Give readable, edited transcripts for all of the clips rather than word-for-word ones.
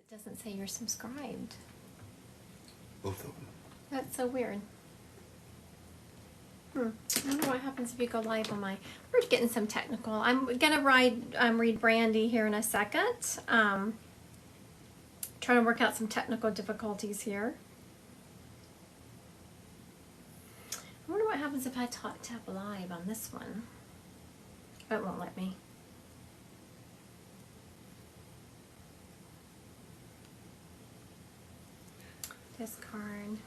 It doesn't say you're subscribed. Both of them. That's so weird. I wonder what happens if you go live on my... We're getting some technical. I'm going to read Brandy here in a second. Trying to work out some technical difficulties here. I wonder what happens if I tap live on this one. It won't let me. Discard.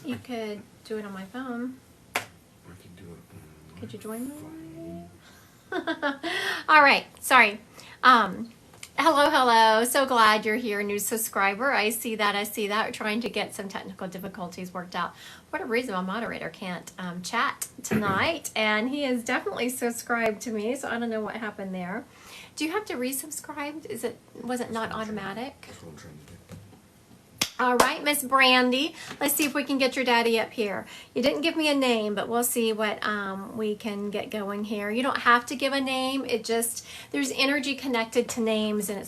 You could do it on my phone. I could do it. Could you join me? All right. Sorry. Hello. So glad you're here, new subscriber. I see that. We're trying to get some technical difficulties worked out. What a reason my moderator can't chat tonight. And he is definitely subscribed to me, so I don't know what happened there. Do you have to resubscribe? Was it not automatic? That's what I'm trying to do. All right, Miss Brandy. Let's see if we can get your daddy up here. You didn't give me a name, but we'll see what we can get going here. You don't have to give a name. It just, there's energy connected to names, and I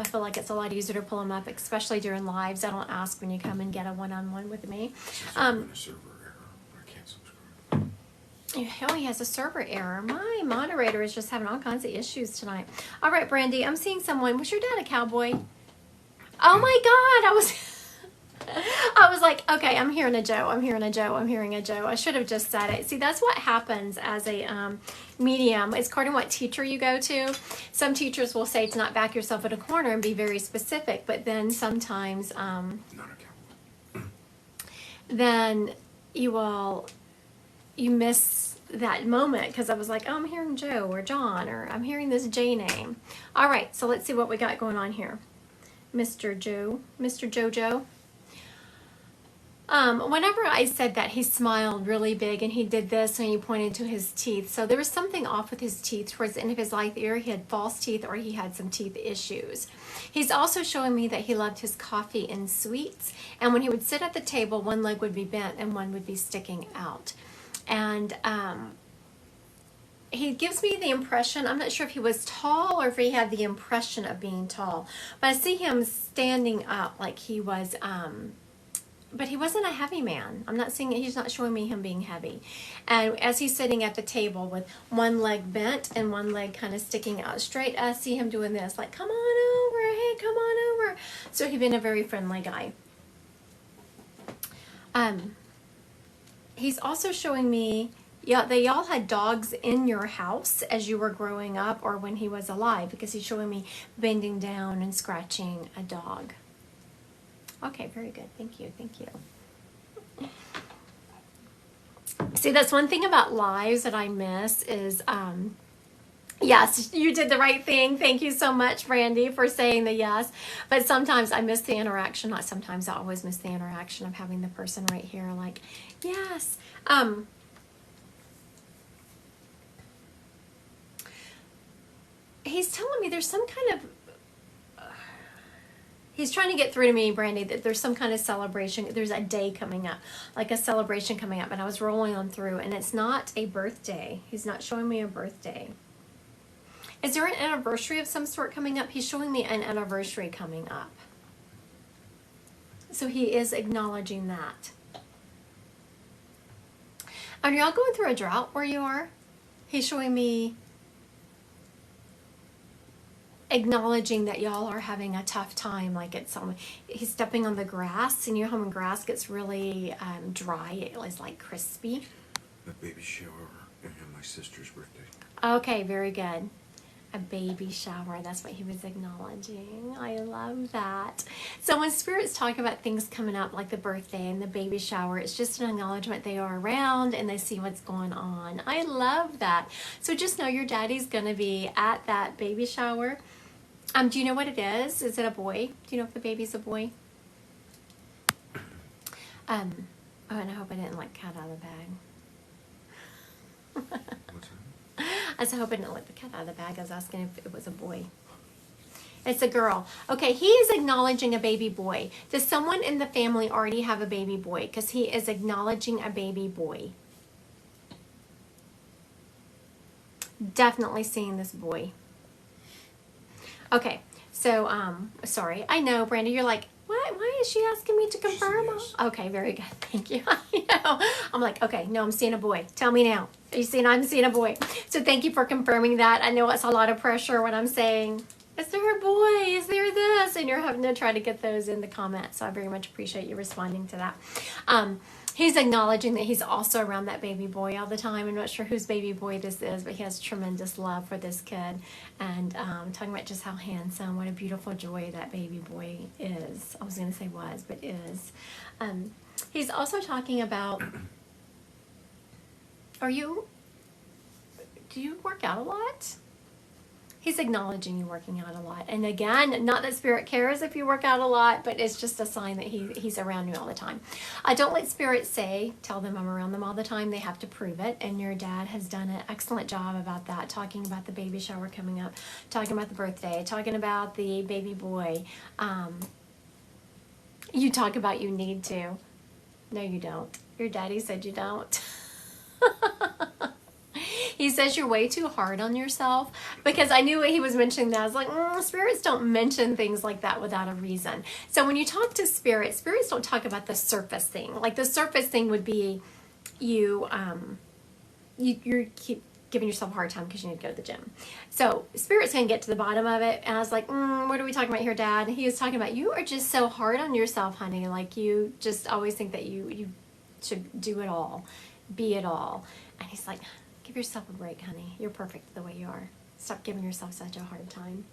feel like it's a lot easier to pull them up, especially during lives. I don't ask when you come and get a one-on-one with me. A server error. I can't subscribe. Oh, he has a server error. My moderator is just having all kinds of issues tonight. All right, Brandy, I'm seeing someone. Was your dad a cowboy? Oh my God, I was like, okay, I'm hearing a Joe. I should have just said it. See, that's what happens as a medium. It's according to what teacher you go to. Some teachers will say to not back yourself in a corner and be very specific, but then sometimes then you miss that moment because I was like, oh, I'm hearing Joe or John, or I'm hearing this J name. All right, so let's see what we got going on here. Mr. Jojo. Whenever I said that, he smiled really big and he did this and he pointed to his teeth. So there was something off with his teeth towards the end of his life. Either he had false teeth or he had some teeth issues. He's also showing me that he loved his coffee and sweets. And when he would sit at the table, one leg would be bent and one would be sticking out. And he gives me the impression, I'm not sure if he was tall or if he had the impression of being tall. But I see him standing up like he was... but he wasn't a heavy man. I'm not seeing it. He's not showing me him being heavy. And as he's sitting at the table with one leg bent and one leg kind of sticking out straight, I see him doing this, like, come on over, hey, come on over. So he's been a very friendly guy. He's also showing me, they all had dogs in your house as you were growing up or when he was alive, because he's showing me bending down and scratching a dog. Okay, very good. Thank you. See, that's one thing about lives that I miss is, yes, you did the right thing. Thank you so much, Brandy, for saying the yes. But sometimes I miss the interaction. Not sometimes, I always miss the interaction of having the person right here like, yes. He's telling me there's some kind of... He's trying to get through to me, Brandy, that there's some kind of celebration. There's a day coming up, like a celebration coming up. And I was rolling on through, and it's not a birthday. He's not showing me a birthday. Is there an anniversary of some sort coming up? He's showing me an anniversary coming up. So he is acknowledging that. Are y'all going through a drought where you are? He's showing me... acknowledging that y'all are having a tough time, like he's stepping on the grass, and you know how when grass gets really dry, it is like crispy. A baby shower and my sister's birthday. Okay, very good. A baby shower, that's what he was acknowledging. I love that. So when spirits talk about things coming up like the birthday and the baby shower, it's just an acknowledgement they are around and they see what's going on. I love that. So just know your daddy's going to be at that baby shower. Do you know what it is? Is it a boy? Do you know if the baby's a boy? Oh, and I hope I didn't let cat out of the bag. What's that? I said, I hope I didn't let the cat out of the bag. I was asking if it was a boy. It's a girl. Okay, he is acknowledging a baby boy. Does someone in the family already have a baby boy? Because he is acknowledging a baby boy. Definitely seeing this boy. Okay, So, sorry. I know, Brandy, you're like, what? Why is she asking me to confirm? yes. Okay, very good. Thank you. I know. I'm like, okay, no, I'm seeing a boy. Tell me now. Are you seeing I'm seeing a boy? So thank you for confirming that. I know it's a lot of pressure when I'm saying, is there a boy? Is there this? And you're having to try to get those in the comments. So I very much appreciate you responding to that. He's acknowledging that he's also around that baby boy all the time. I'm not sure whose baby boy this is, but he has tremendous love for this kid. And talking about just how handsome, what a beautiful joy that baby boy is. I was going to say was, but is. He's also talking about, do you work out a lot? He's acknowledging you working out a lot. And again, not that Spirit cares if you work out a lot, but it's just a sign that he's around you all the time. I don't let Spirit tell them I'm around them all the time. They have to prove it. And your dad has done an excellent job about that, talking about the baby shower coming up, talking about the birthday, talking about the baby boy. You talk about you need to. No, you don't. Your daddy said you don't. He says you're way too hard on yourself, because I knew what he was mentioning that. I was like, spirits don't mention things like that without a reason. So when you talk to spirits don't talk about the surface thing. Like the surface thing would be you keep giving yourself a hard time because you need to go to the gym. So spirits can get to the bottom of it. And I was like, what are we talking about here, Dad? And he was talking about, you are just so hard on yourself, honey. Like you just always think that you should do it all, be it all. And he's like, give yourself a break, honey. You're perfect the way you are. Stop giving yourself such a hard time.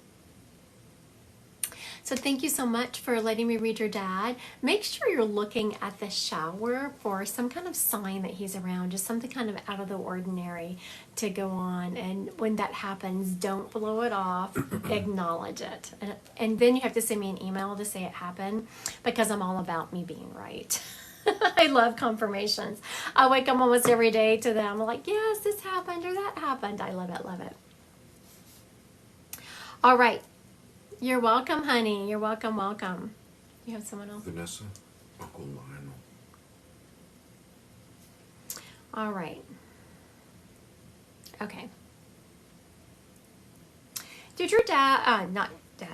So thank you so much for letting me read your dad. Make sure you're looking at the shower for some kind of sign that he's around, just something kind of out of the ordinary to go on. And when that happens, don't blow it off. Acknowledge it. And then you have to send me an email to say it happened, because I'm all about me being right. I love confirmations. I wake up almost every day to them. I'm like, yes, this happened or that happened. I love it, love it. All right. You're welcome, honey. You're welcome, welcome. You have someone else? Vanessa, Uncle Lionel. All right. Okay. Did your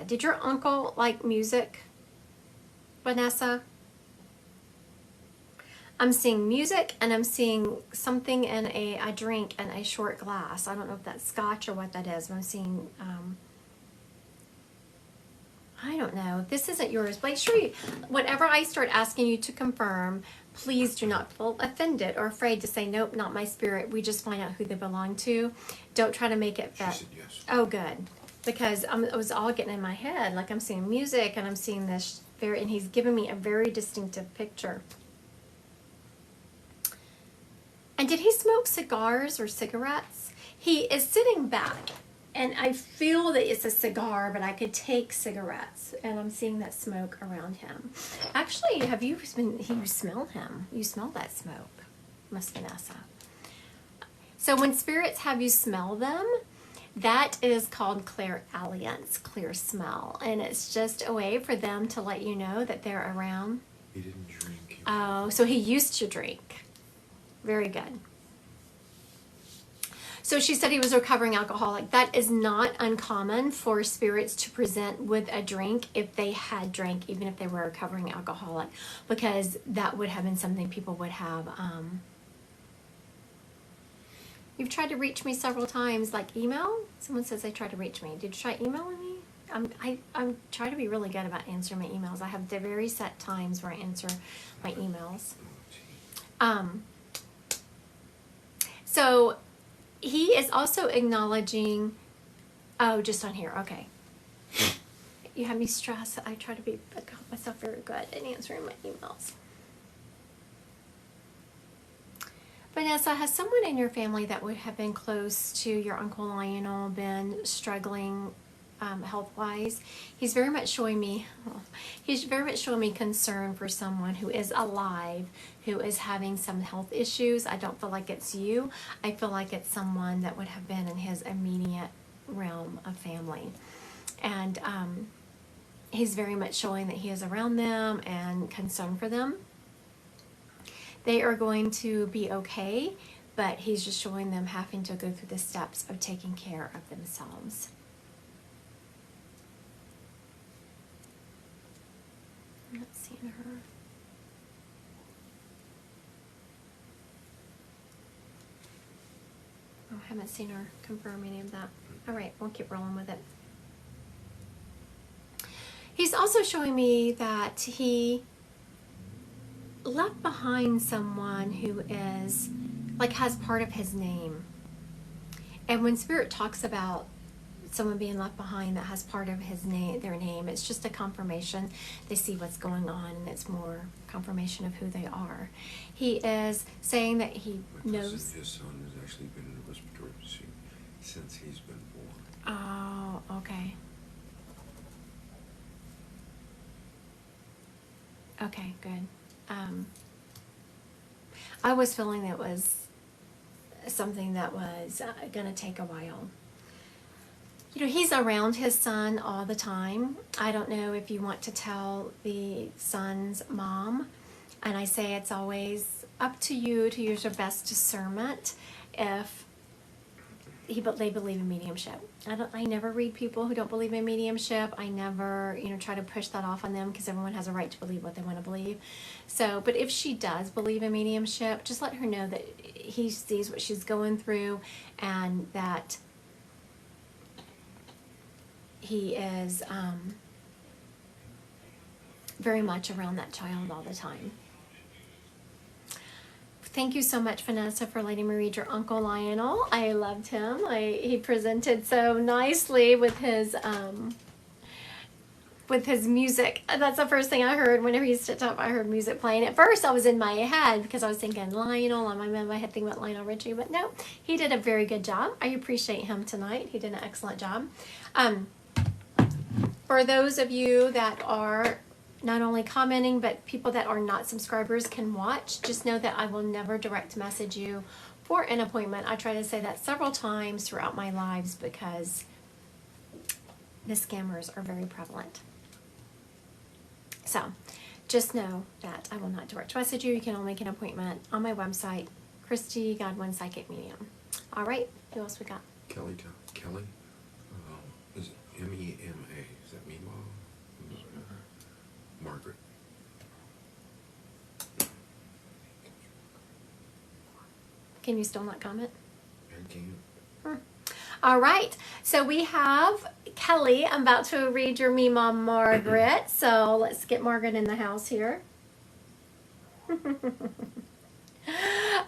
did your uncle like music, Vanessa? I'm seeing music, and I'm seeing something in a drink in a short glass. I don't know if that's scotch or what that is, but I'm seeing, I don't know. If this isn't yours, make sure you, whenever I start asking you to confirm, please do not feel offended or afraid to say, nope, not my spirit. We just find out who they belong to. Don't try to make it fit. She said yes. Oh, good. Because it was all getting in my head. Like I'm seeing music, and I'm seeing this and he's giving me a very distinctive picture. And did he smoke cigars or cigarettes? He is sitting back, and I feel that it's a cigar, but I could take cigarettes, and I'm seeing that smoke around him. Actually, you smell him? You smell that smoke, Miss Vanessa. So when spirits have you smell them, that is called clairalience, clear smell, and it's just a way for them to let you know that they're around. He didn't drink. Oh, so he used to drink. Very good. So she said he was a recovering alcoholic. That is not uncommon for spirits to present with a drink if they had drank, even if they were a recovering alcoholic, because that would have been something people would have. You've tried to reach me several times, like email. Someone says they tried to reach me. Did you try emailing me? I'm trying to be really good about answering my emails. I have the very set times where I answer my emails. So he is also acknowledging, just on here, okay. You have me stressed. I try to be myself very good at answering my emails. Vanessa, has someone in your family that would have been close to your Uncle Lionel been struggling health-wise? He's very much showing me concern for someone who is alive, who is having some health issues. I don't feel like it's you. I feel like it's someone that would have been in his immediate realm of family. And he's very much showing that he is around them and concerned for them. They are going to be okay, but he's just showing them having to go through the steps of taking care of themselves. seen her. Oh, I haven't seen her confirm any of that. All right, we'll keep rolling with it. He's also showing me that he left behind someone who is, like, has part of his name. And when Spirit talks about someone being left behind that has part of his name, their name, it's just a confirmation. They see what's going on, and it's more confirmation of who they are. He is saying that he knows. His son has actually been in a respiratory machine since he's been born. Oh, okay. Okay, good. I was feeling that was something that was going to take a while. You know, he's around his son all the time. I don't know if you want to tell the son's mom, and I say it's always up to you to use your best discernment if they believe in mediumship. I never read people who don't believe in mediumship. I never, try to push that off on them because everyone has a right to believe what they want to believe. So, but if she does believe in mediumship, just let her know that he sees what she's going through and that he is very much around that child all the time. Thank you so much, Vanessa, for letting me read your Uncle Lionel. I loved him. He presented so nicely with his music. That's the first thing I heard whenever he stood up. I heard music playing. At first, I was in my head because I was thinking Lionel. I'm in my head thinking about Lionel Richie, but no, he did a very good job. I appreciate him tonight. He did an excellent job. For those of you that are not only commenting, but people that are not subscribers can watch, just know that I will never direct message you for an appointment. I try to say that several times throughout my lives because the scammers are very prevalent. So just know that I will not direct message you. You can only make an appointment on my website, Christy Godwin Psychic Medium. All right, who else we got? Kelly? Is it M-E-M-A? Is that me, Mom? Margaret. Can you still not comment? I can. All right, so we have Kelly. I'm about to read your me mom, Margaret. So let's get Margaret in the house here.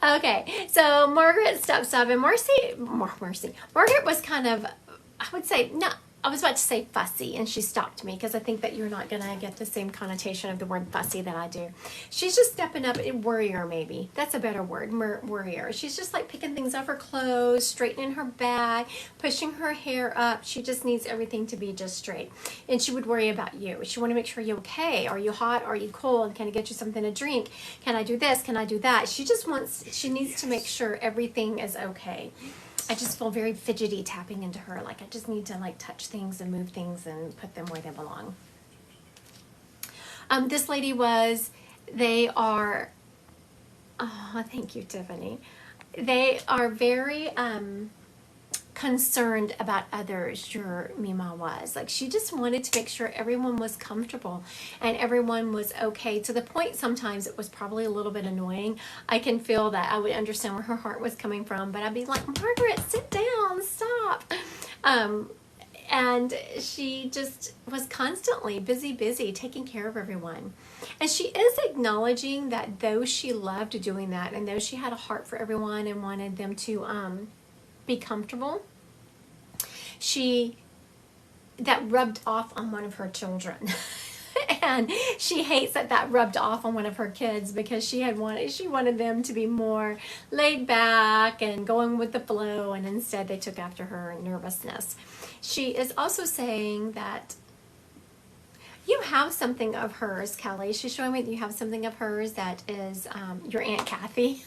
Okay, so Margaret steps up, and Margaret was kind of, I would say, no, I was about to say fussy, and she stopped me because I think that you're not going to get the same connotation of the word fussy that I do. She's just stepping up, worrier maybe. That's a better word, worrier. She's just like picking things off her clothes, straightening her back, pushing her hair up. She just needs everything to be just straight. And she would worry about you. She want to make sure you're okay. Are you hot? Are you cold? Can I get you something to drink? Can I do this? Can I do that? She needs to make sure everything is okay. I just feel very fidgety tapping into her. Like I just need to like touch things and move things and put them where they belong. This lady they are, oh, thank you, Tiffany. They are very concerned about others, your Mima was. Like she just wanted to make sure everyone was comfortable and everyone was okay, to the point sometimes it was probably a little bit annoying. I can feel that. I would understand where her heart was coming from, but I'd be like, Margaret, sit down, stop. And she just was constantly busy taking care of everyone. And she is acknowledging that though she loved doing that and though she had a heart for everyone and wanted them to be comfortable, that rubbed off on one of her children. And she hates that rubbed off on one of her kids because she wanted them to be more laid back and going with the flow, and instead they took after her nervousness. She is also saying that you have something of hers, Kelly. She's showing me that you have something of hers that is your Aunt Kathy.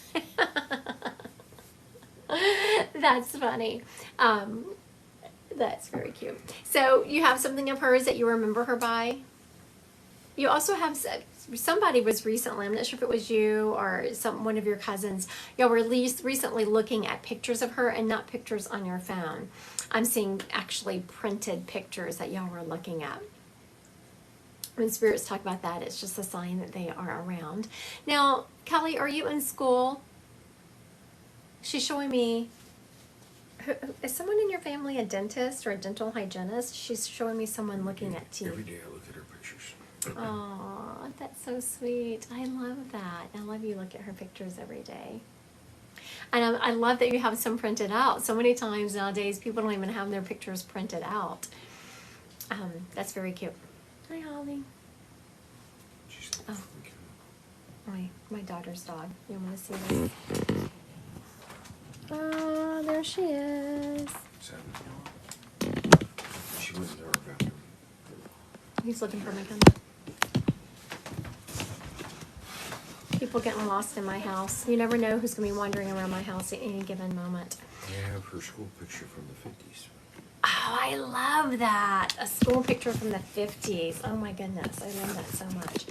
That's funny. That's very cute. So you have something of hers that you remember her by. You also have, somebody was recently, I'm not sure if it was you or one of your cousins, y'all were recently looking at pictures of her and not pictures on your phone. I'm seeing actually printed pictures that y'all were looking at. When spirits talk about that, it's just a sign that they are around. Now, Kelly, are you in school? She's showing me, is someone in your family a dentist or a dental hygienist? She's showing me someone looking at teeth. Every day I look at her pictures. Oh, that's so sweet. I love that. I love you look at her pictures every day. And I love that you have some printed out. So many times nowadays, people don't even have their pictures printed out. That's very cute. Hi, Holly. She's Oh. freaking. My daughter's dog. You want to see this? Oh, there she is. Seven. She went in our bathroom. He's looking for my gun. People getting lost in my house. You never know who's going to be wandering around my house at any given moment. I have her school picture from the 50s. Oh, I love that. A school picture from the 50s. Oh my goodness. I love that so much.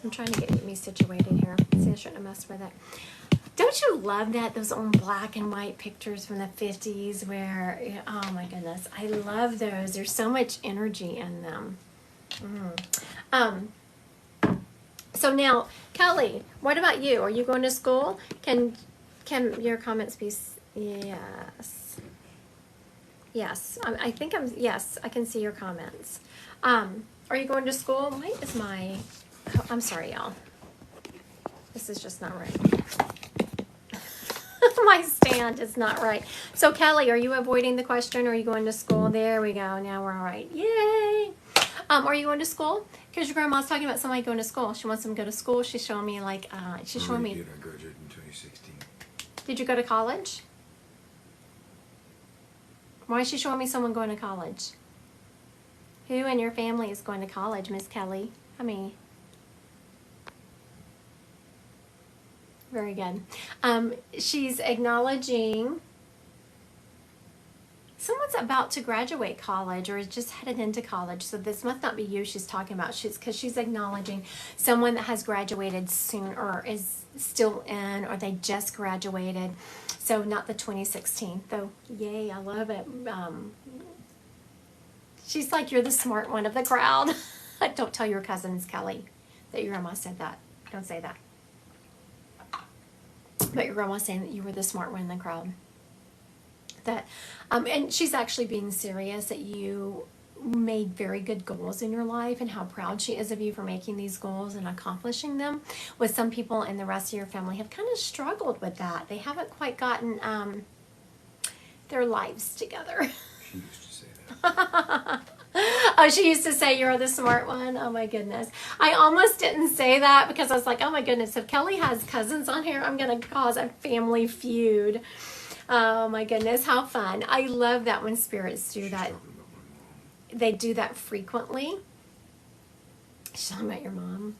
I'm trying to get me situated here. See, I shouldn't have messed with it. Don't you love that? Those old black and white pictures from the 50s where, oh my goodness. I love those. There's so much energy in them. So now, Kelly, what about you? Are you going to school? Can your comments be... Yes. Yes. I think yes, I can see your comments. Are you going to school? Why is my... Oh, I'm sorry, y'all. This is just not right. My stand is not right. So, Kelly, are you avoiding the question? Or are you going to school? There we go. Now we're all right. Yay! Are you going to school? Because your grandma's talking about somebody going to school. She wants them to go to school. She's showing me like, she's showing me. I graduated in 2016. Did you go to college? Why is she showing me someone going to college? Who in your family is going to college, Miss Kelly? I mean, very good. She's acknowledging someone's about to graduate college or is just headed into college. So this must not be you she's talking about. Because she's acknowledging someone that has graduated soon or is still in or they just graduated. So not the 2016. Though, yay, I love it. She's like, you're the smart one of the crowd. Don't tell your cousins, Kelly, that your grandma said that. Don't say that. But your grandma's saying that you were the smart one in the crowd. That, and she's actually being serious that you made very good goals in your life and how proud she is of you for making these goals and accomplishing them. With some people in the rest of your family have kind of struggled with that. They haven't quite gotten their lives together. She used to say that. Oh, she used to say you're the smart one. Oh my goodness. I almost didn't say that because I was like, oh my goodness, if Kelly has cousins on here, I'm going to cause a family feud. Oh my goodness, how fun. I love that when spirits do that. They do that frequently. She's talking about your mom.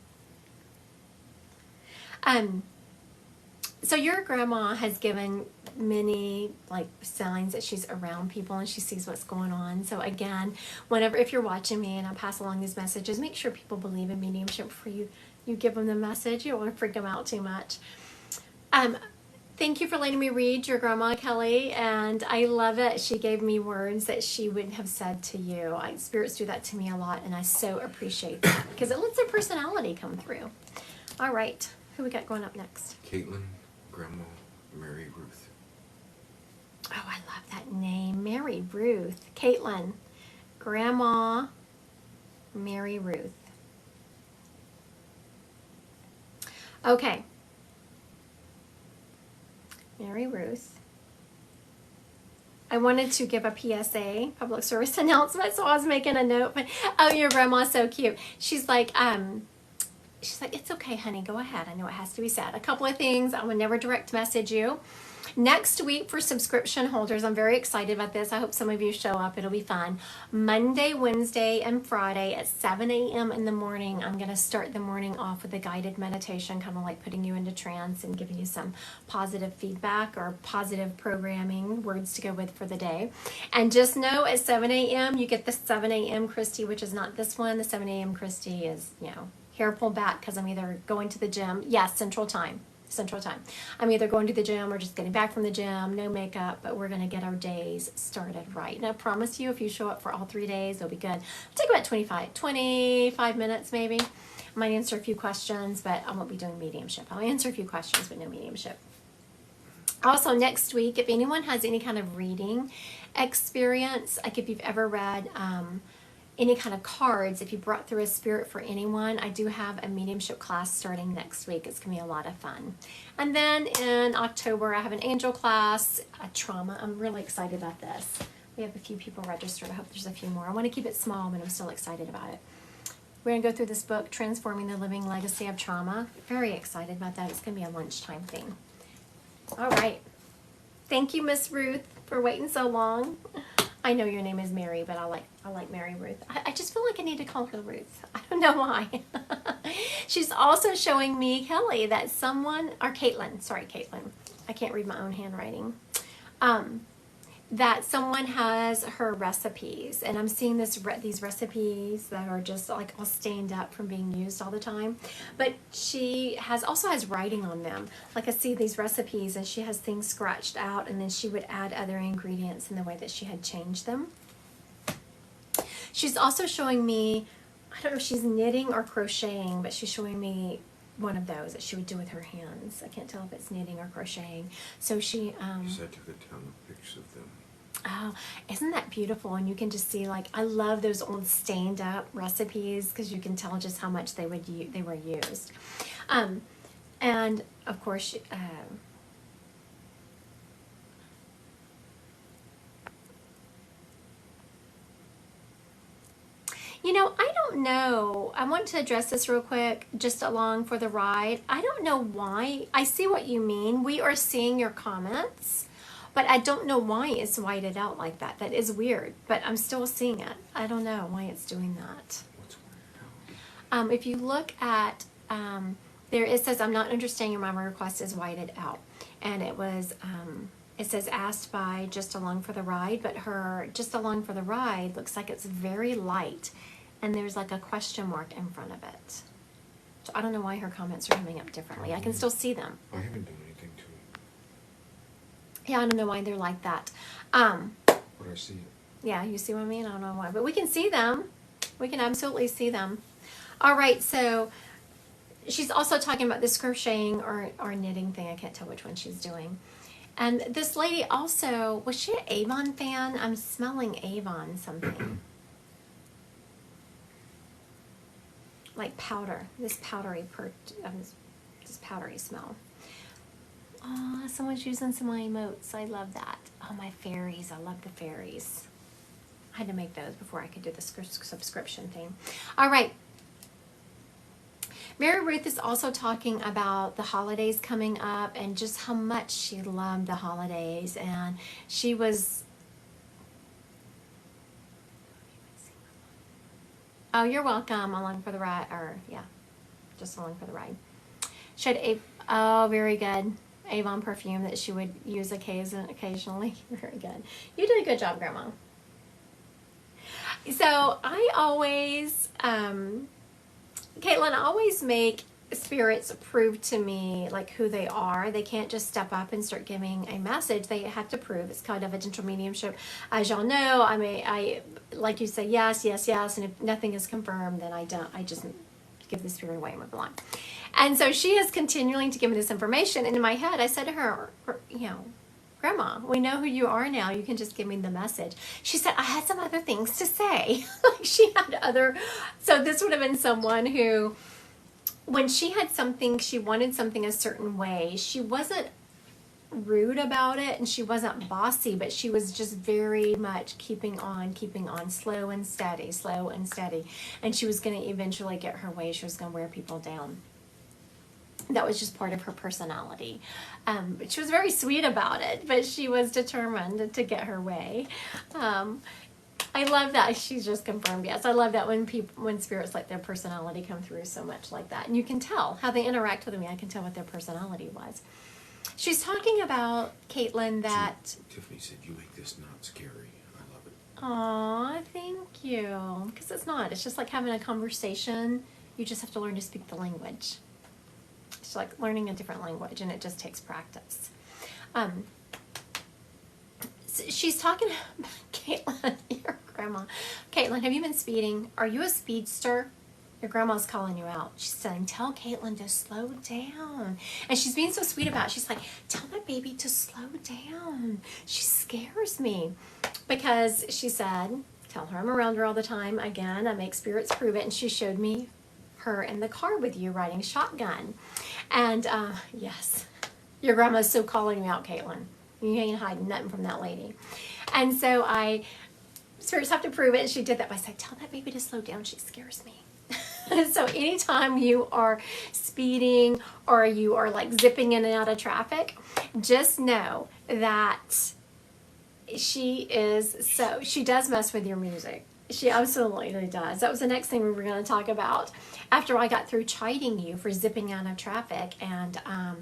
So your grandma has given many like signs that she's around people and she sees what's going on. So again, if you're watching me and I pass along these messages, make sure people believe in mediumship before you give them the message. You don't want to freak them out too much. Thank you for letting me read your grandma, Kelly, and I love it. She gave me words that she wouldn't have said to you. Spirits do that to me a lot, and I so appreciate that because it lets their personality come through. All right, who we got going up next? Caitlin, Grandma, Mary Ruth. Oh, I love that name, Mary Ruth. Caitlin, Grandma, Mary Ruth. Okay. Mary Ruth. I wanted to give a PSA, public service announcement, so I was making a note. But oh, your grandma's so cute. She's like, it's okay, honey, go ahead. I know it has to be said. A couple of things. I will never direct message you. Next week for subscription holders, I'm very excited about this. I hope some of you show up. It'll be fun. Monday, Wednesday, and Friday at 7 a.m. in the morning, I'm going to start the morning off with a guided meditation, kind of like putting you into trance and giving you some positive feedback or positive programming, words to go with for the day. And just know at 7 a.m. you get the 7 a.m. Christy, which is not this one. The 7 a.m. Christy is, hair pulled back because I'm either going to the gym. Yes, Central Time. Central Time. I'm either going to the gym or just getting back from the gym, no makeup, but we're going to get our days started right. And I promise you, if you show up for all 3 days, it'll be good. It'll take about 25 minutes maybe. I might answer a few questions, but I won't be doing mediumship. I'll answer a few questions, but no mediumship. Also, next week, if anyone has any kind of reading experience, like if you've ever read any kind of cards, if you brought through a spirit for anyone, I do have a mediumship class starting next week. It's going to be a lot of fun. And then in October, I have an angel class, a trauma. I'm really excited about this. We have a few people registered. I hope there's a few more. I want to keep it small, but I'm still excited about it. We're going to go through this book, Transforming the Living Legacy of Trauma. Very excited about that. It's going to be a lunchtime thing. All right. Thank you, Miss Ruth, for waiting so long. I know your name is Mary, but I like Mary Ruth. I just feel like I need to call her Ruth. I don't know why. She's also showing me, Kelly, that someone, or Caitlin, sorry, Caitlin. I can't read my own handwriting. That someone has her recipes, and I'm seeing these recipes that are just like all stained up from being used all the time. But she also has writing on them. Like I see these recipes, and she has things scratched out, and then she would add other ingredients in the way that she had changed them. She's also showing me, I don't know if she's knitting or crocheting, but she's showing me one of those that she would do with her hands. I can't tell if it's knitting or crocheting. So she Yes, I took a ton of pictures of them. Oh, isn't that beautiful? And you can just see, like, I love those old stained up recipes because you can tell just how much they were used. And of course, you know, I don't know. I want to address this real quick, just along for the ride. I don't know why. I see what you mean. We are seeing your comments. But I don't know why it's whited out like that. That is weird, but I'm still seeing it. I don't know why it's doing that. What's whited out? If you look at, there it says, I'm not understanding your mama request is whited out. And it was, it says asked by Just Along for the Ride, but her Just Along for the Ride looks like it's very light. And there's like a question mark in front of it. So I don't know why her comments are coming up differently. I can still see them. I haven't done anything to it. Yeah, I don't know why they're like that. But I see it. Yeah, you see what I mean? I don't know why. But we can see them. We can absolutely see them. All right, so she's also talking about this crocheting or knitting thing. I can't tell which one she's doing. And this lady also, was she an Avon fan? I'm smelling Avon something. Like powder. This powdery smell. Oh, someone's using some of my emotes. I love that. Oh, my fairies. I love the fairies. I had to make those before I could do the subscription thing. All right. Mary Ruth is also talking about the holidays coming up and just how much she loved the holidays. And she was... Oh, you're welcome. Along for the ride. Or, yeah, just along for the ride. She had oh, very good. Avon perfume that she would use occasionally. Very good. You did a good job, Grandma. So I always, Caitlin, I always make spirits prove to me like who they are. They can't just step up and start giving a message. They have to prove. It's kind of a gentle mediumship. As y'all know, I like you say yes, yes, yes, and if nothing is confirmed, then I just give the spirit away and move along. And so she is continuing to give me this information. And in my head, I said to her, you know, Grandma, we know who you are now. You can just give me the message. She said, I had some other things to say. She had other. So this would have been someone who, when she had something, she wanted something a certain way. She wasn't rude about it and she wasn't bossy, but she was just very much keeping on, slow and steady. And she was going to eventually get her way. She was going to wear people down. That was just part of her personality. She was very sweet about it, but she was determined to get her way. I love that. She's just confirmed, yes. I love that when spirits let their personality come through so much like that. And you can tell how they interact with me. I can tell what their personality was. She's talking about, Caitlin, that... Tiffany said, you make this not scary. I love it. Aw, thank you. Because it's not. It's just like having a conversation. You just have to learn to speak the language. It's She's like learning a different language, and it just takes practice. She's talking about Caitlin, your grandma. Caitlin, have you been speeding? Are you a speedster? Your grandma's calling you out. She's saying, tell Caitlin to slow down. And she's being so sweet about it. She's like, tell my baby to slow down. She scares me. Because she said, tell her I'm around her all the time. Again, I make spirits prove it. And she showed me her in the car with you riding shotgun. And yes, your grandma's so calling me out, Caitlin. You ain't hiding nothing from that lady. And so spirits have to prove it. And she did that by saying, tell that baby to slow down. She scares me. So anytime you are speeding or you are like zipping in and out of traffic, just know that she does mess with your music. She absolutely does. That was the next thing we were going to talk about after I got through chiding you for zipping out of traffic. And I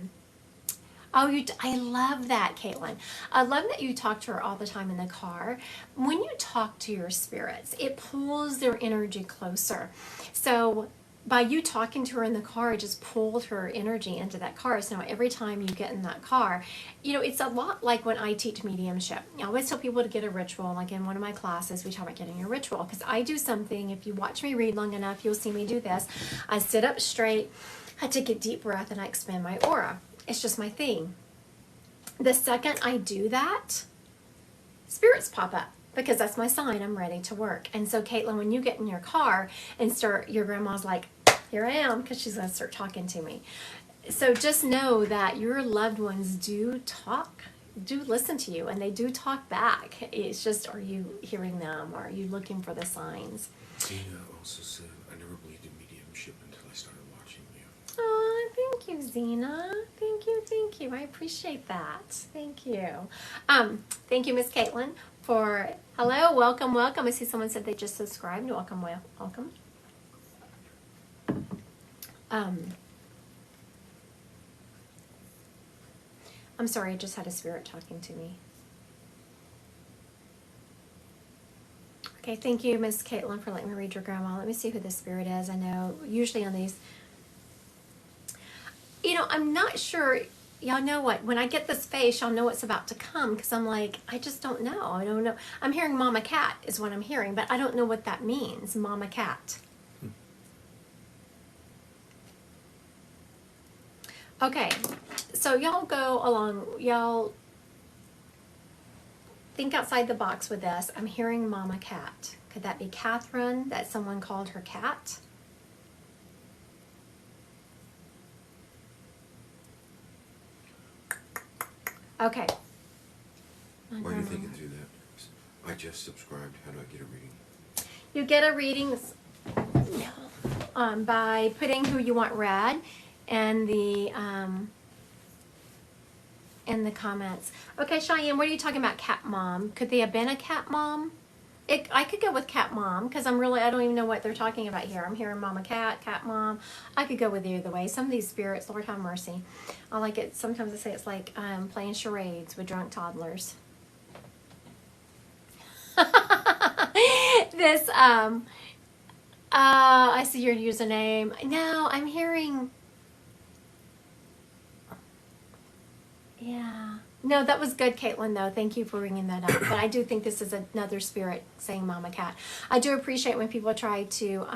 love that, Caitlin. I love that you talk to her all the time in the car. When you talk to your spirits, it pulls their energy closer. So by you talking to her in the car, it just pulled her energy into that car. So now every time you get in that car, it's a lot like when I teach mediumship. I always tell people to get a ritual. Like in one of my classes, we talk about getting a ritual. Because I do something, if you watch me read long enough, you'll see me do this. I sit up straight, I take a deep breath, and I expand my aura. It's just my thing. The second I do that, spirits pop up because that's my sign. I'm ready to work. And so, Caitlin, when you get in your car and your grandma's like, here I am, because she's going to start talking to me. So just know that your loved ones do listen to you, and they do talk back. It's just, are you hearing them? Or are you looking for the signs? Tina also said, I never believed in mediumship until I started watching you. Oh, thank you, Zena. Thank you. I appreciate that. Thank you. Thank you, Miss Caitlin, for hello, welcome. I see someone said they just subscribed. Welcome. I'm sorry, I just had a spirit talking to me. Okay, thank you, Miss Caitlin, for letting me read your grandma. Let me see who the spirit is. I know usually on these, I'm not sure. Y'all know what? When I get this face, y'all know what's about to come, because I'm like, I just don't know. I don't know. I'm hearing Mama Cat is what I'm hearing, but I don't know what that means, Mama Cat. Okay, so y'all go along. Y'all think outside the box with this. I'm hearing Mama Cat. Could that be Catherine, that someone called her cat? Okay. Why are you thinking through that? I just subscribed. How do I get a reading? You get a reading by putting who you want read and the in the comments. Okay, Cheyenne, what are you talking about, cat mom? Could they have been a cat mom? I could go with cat mom, because I don't even know what they're talking about here. I'm hearing mama cat, cat mom. I could go with either way. Some of these spirits, Lord have mercy. I like it. Sometimes I say it's like playing charades with drunk toddlers. This, I see your username. No, I'm hearing, yeah. No, that was good, Caitlin, though. Thank you for bringing that up. But I do think this is another spirit saying Mama Cat. I do appreciate when people try to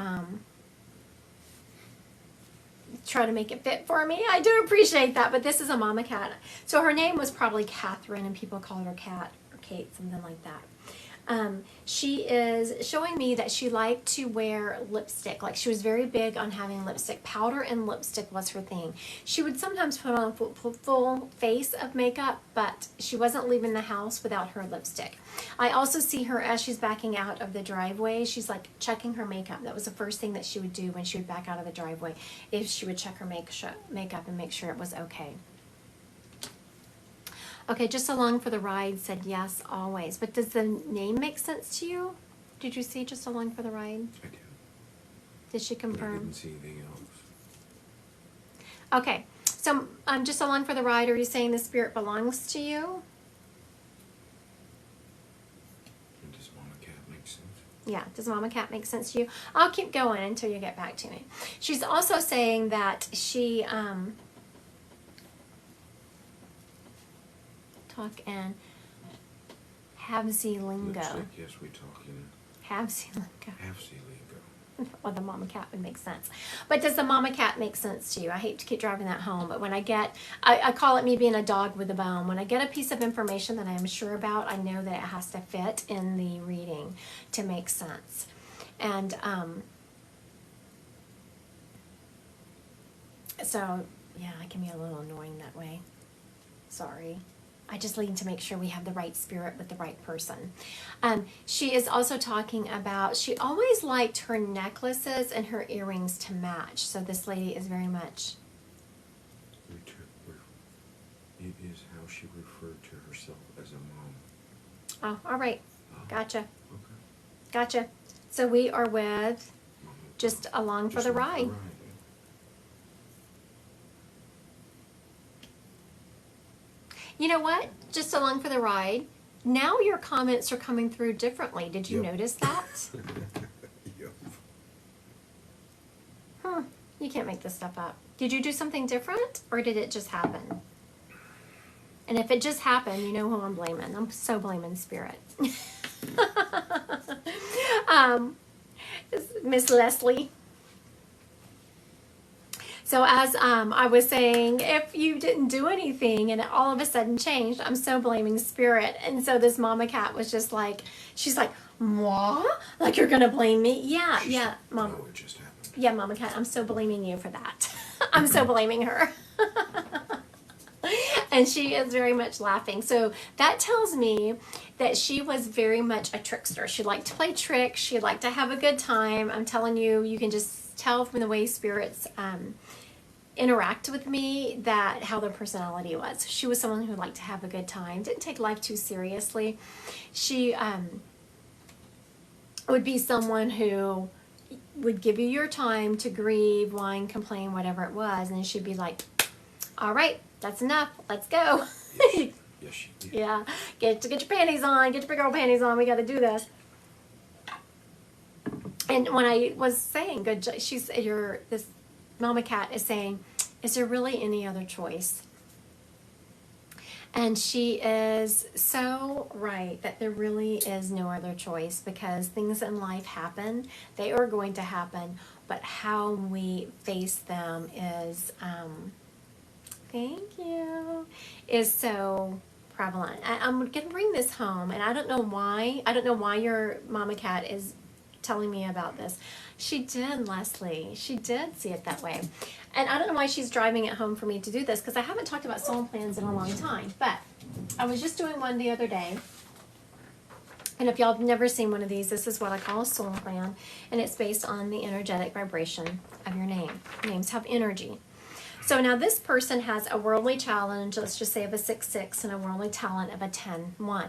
make it fit for me. I do appreciate that, but this is a Mama Cat. So her name was probably Catherine, and people called her Cat or Kate, something like that. She is showing me that she liked to wear lipstick. Like, she was very big on having lipstick. Powder and lipstick was her thing. She would sometimes put on a full face of makeup, but she wasn't leaving the house without her lipstick. I also see her as she's backing out of the driveway. She's like checking her makeup. That was the first thing that she would do when she would back out of the driveway, is she would check her makeup and make sure it was okay. Okay, just along for the ride said yes, always. But does the name make sense to you? Did you see just along for the ride? I did. Did she confirm? But I didn't see anything else. Okay, so just along for the ride, are you saying the spirit belongs to you? And does Mama Cat make sense? Yeah, does Mama Cat make sense to you? I'll keep going until you get back to me. She's also saying that she talk in Havsi lingo. Looks like, yes, we talk in Havsi lingo. half-sea lingo. Well, the mama cat would make sense. But does the mama cat make sense to you? I hate to keep driving that home, but when I get, I call it me being a dog with a bone. When I get a piece of information that I am sure about, I know that it has to fit in the reading to make sense. And so, yeah, I can be a little annoying that way. Sorry. I just need to make sure we have the right spirit with the right person. She is also talking about, she always liked her necklaces and her earrings to match. So this lady is very much... It is how she referred to herself as a mom. Oh, all right. Gotcha. Okay. Gotcha. So we are with just along for the ride. You know what? Just along for the ride. Now your comments are coming through differently. Did you notice that? Yep. You can't make this stuff up. Did you do something different or did it just happen? And if it just happened, you know who I'm blaming. I'm so blaming spirit. Miss Leslie. So as I was saying, if you didn't do anything and it all of a sudden changed, I'm so blaming spirit. And so this mama cat was just like, she's like, what? Like you're going to blame me? Yeah, mom. No, it just happened. Yeah, mama cat, I'm so blaming you for that. I'm so blaming her. And she is very much laughing. So that tells me that she was very much a trickster. She liked to play tricks. She liked to have a good time. I'm telling you, you can just tell from the way spirits interact with me that how their personality was. She was someone who liked to have a good time, didn't take life too seriously. She would be someone who would give you your time to grieve, whine, complain, whatever it was, and then she'd be like, all right, that's enough, let's go. Yes, she did. Yeah, get your panties on, get your big old panties on, we got to do this. And when I was saying this mama cat is saying, is there really any other choice? And she is so right that there really is no other choice, because things in life happen. They are going to happen, but how we face them is, thank you, is so prevalent. I'm going to bring this home, and I don't know why your mama cat is telling me about this. She did, Leslie. She did see it that way. And I don't know why she's driving it home for me to do this, because I haven't talked about soul plans in a long time. But I was just doing one the other day. And if y'all have never seen one of these, this is what I call a soul plan. And it's based on the energetic vibration of your name. Names have energy. So now this person has a worldly challenge, let's just say of a 6-6, and a worldly talent of a 10-1.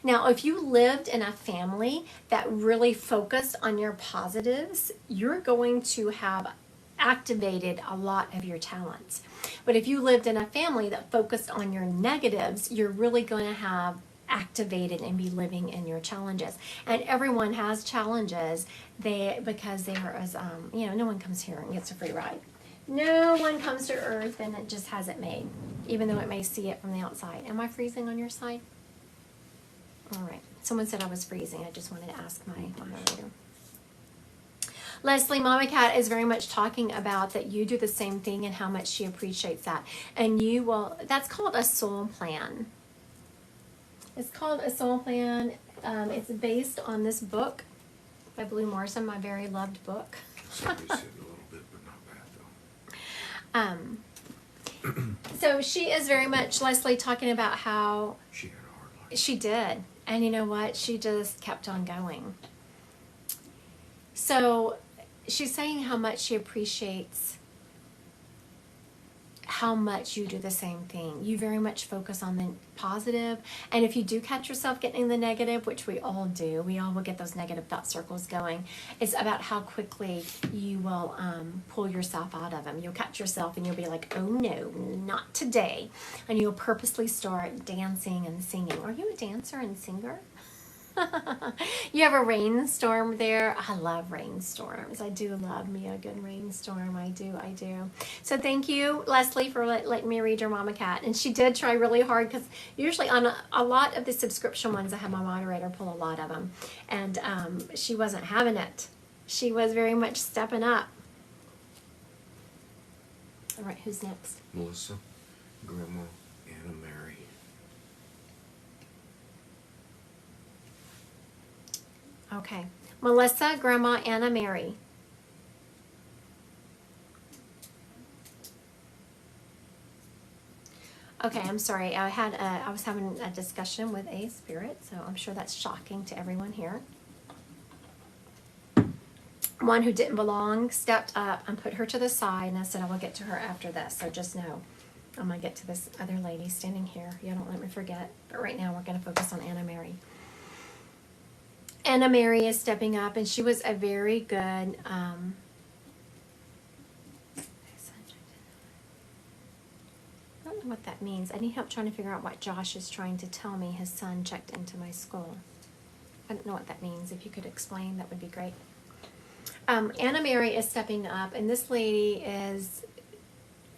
Now, if you lived in a family that really focused on your positives, you're going to have activated a lot of your talents. But if you lived in a family that focused on your negatives, you're really going to have activated and be living in your challenges. And everyone has challenges because they are as, no one comes here and gets a free ride. No one comes to Earth and it just has it made, even though it may see it from the outside. Am I freezing on your side? All right. Someone said I was freezing. I just wanted to ask my moderator. Leslie, Mama Cat is very much talking about that you do the same thing and how much she appreciates that. And that's called a soul plan. It's called a soul plan. It's based on this book by Blue Morrison, my very loved book. Somebody said a little bit, but not bad though. So she is very much, Leslie, talking about how She had a hard life. she did. And you know what? She just kept on going. So she's saying how much she appreciates how much you do the same thing. You very much focus on the positive. And if you do catch yourself getting in the negative, which we all do, we all will get those negative thought circles going. It's about how quickly you will pull yourself out of them. You'll catch yourself and you'll be like, oh no, not today. And you'll purposely start dancing and singing. Are you a dancer and singer? You have a rainstorm there. I love rainstorms. I do love me a good rainstorm. I do. So thank you, Leslie, for letting me read your Mama Cat. And she did try really hard because usually on a lot of the subscription ones, I have my moderator pull a lot of them. And she wasn't having it. She was very much stepping up. All right, who's next? Melissa, Grandma, Anna Mary. Okay. Melissa, Grandma, Anna Mary. Okay, I'm sorry. I was having a discussion with a spirit, so I'm sure that's shocking to everyone here. One who didn't belong stepped up and put her to the side, and I said I will get to her after this. So just know, I'm gonna get to this other lady standing here. You don't let me forget. But right now we're gonna focus on Anna Mary. Anna Mary is stepping up, and she was a very good. I don't know what that means. I need help trying to figure out what Josh is trying to tell me. His son checked into my school. I don't know what that means. If you could explain, that would be great. Anna Mary is stepping up, and this lady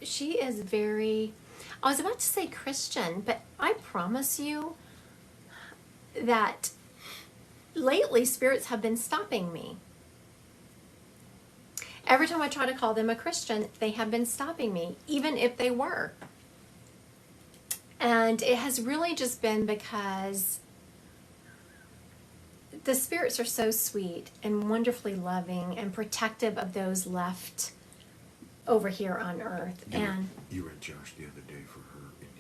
she is very, I was about to say Christian, but I promise you that lately spirits have been stopping me. Every time I try to call them a Christian, they have been stopping me, even if they were. And it has really just been because the spirits are so sweet and wonderfully loving and protective of those left over here on earth. You read Josh the other day for her, and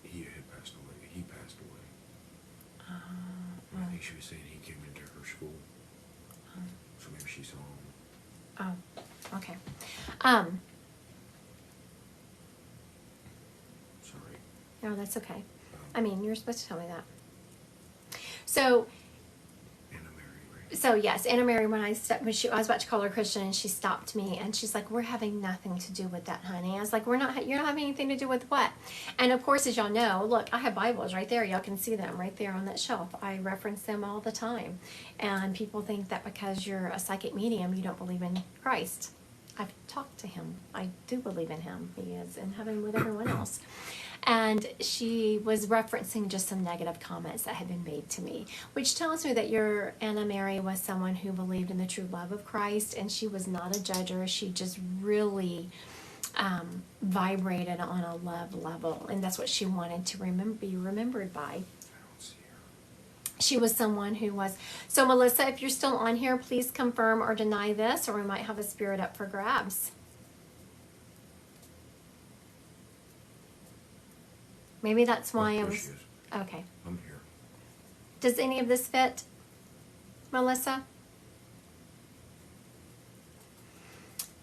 he had passed away. He passed away. I think she was saying he came into her school. So maybe she saw him. Oh, okay. Sorry. No, that's okay. I mean, you're supposed to tell me that. So yes, Anna Mary, when I was about to call her Christian, and she stopped me, and she's like, "We're having nothing to do with that, honey." I was like, "You're not having anything to do with what?" And of course, as y'all know, look, I have Bibles right there. Y'all can see them right there on that shelf. I reference them all the time, and people think that because you're a psychic medium, you don't believe in Christ. I've talked to him. I do believe in him. He is in heaven with everyone else. And she was referencing just some negative comments that had been made to me, which tells me that your Anna Mary was someone who believed in the true love of Christ, and she was not a judger. She just really vibrated on a love level, and that's what she wanted to be remembered by. She was someone who was. So Melissa, if you're still on here, please confirm or deny this, or we might have a spirit up for grabs. Maybe that's why I was. Okay. I'm here. Does any of this fit, Melissa?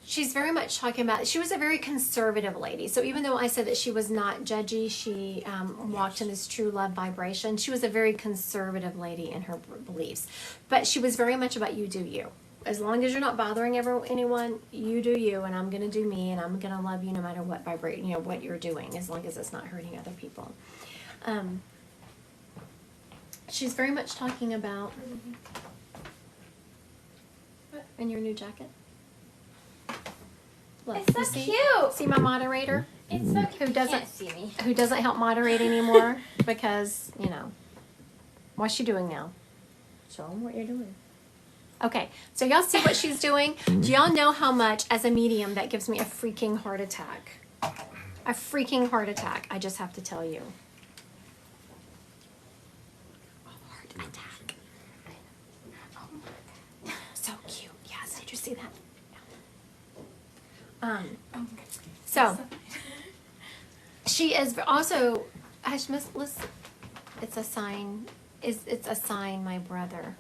She's very much talking about, she was a very conservative lady. So even though I said that she was not judgy, she walked in this true love vibration. She was a very conservative lady in her beliefs. But she was very much about you do you. As long as you're not bothering anyone, you do you, and I'm going to do me, and I'm going to love you no matter what what you're doing, as long as it's not hurting other people. She's very much talking about what in your new jacket. Look, It's so cute. See my moderator? It's so cute. Who doesn't Can't see me. Who doesn't help moderate anymore because what's she doing now? Show them what you're doing. Okay, so y'all see what she's doing? Do y'all know how much, as a medium, that gives me a freaking heart attack? A freaking heart attack, I just have to tell you. Heart attack. So cute. Yes, did you see that? So, she is also, it's a sign, my brother.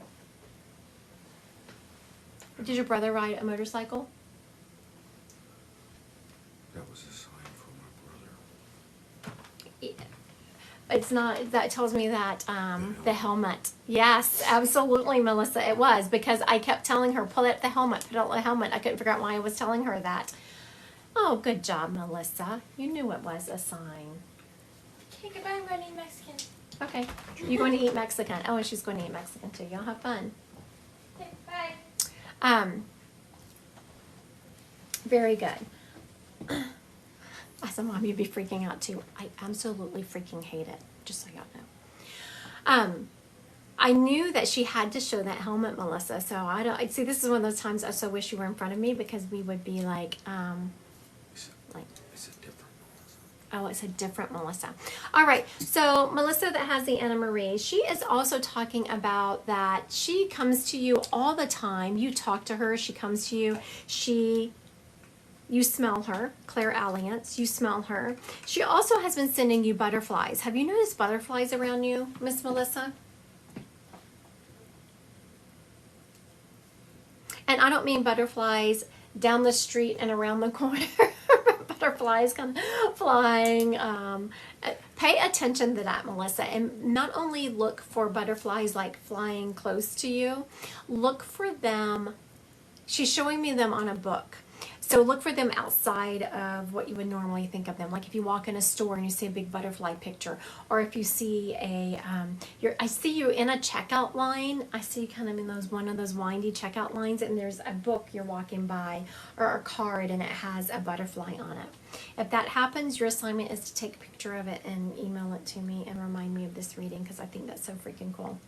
Did your brother ride a motorcycle? That was a sign for my brother. It's not, that tells me that the helmet. Yes, absolutely, Melissa, it was, because I kept telling her, pull up the helmet, put up the helmet. I couldn't figure out why I was telling her that. Oh, good job, Melissa. You knew it was a sign. Okay, goodbye. I'm going to eat Mexican. Okay. You going to eat Mexican? Oh, and she's going to eat Mexican too. Y'all have fun. Okay, bye. Very good. As a mom, you'd be freaking out too. I absolutely freaking hate it. Just so y'all know. I knew that she had to show that helmet, Melissa. So I see. This is one of those times I so wish you were in front of me because we would be like. It's a different Melissa. Oh, it's a different Melissa. All right. So Melissa that has the Anna Marie, she is also talking about that she comes to you all the time. You talk to her. She comes to you. You smell her, Claire Alliance. You smell her. She also has been sending you butterflies. Have you noticed butterflies around you, Miss Melissa? And I don't mean butterflies down the street and around the corner. Butterflies kind of flying. Pay attention to that, Melissa. And not only look for butterflies like flying close to you, look for them. She's showing me them on a book. So look for them outside of what you would normally think of them. Like if you walk in a store and you see a big butterfly picture, or if you see I see you in a checkout line. I see you kind of in one of those windy checkout lines, and there's a book you're walking by or a card, and it has a butterfly on it. If that happens, your assignment is to take a picture of it and email it to me and remind me of this reading because I think that's so freaking cool.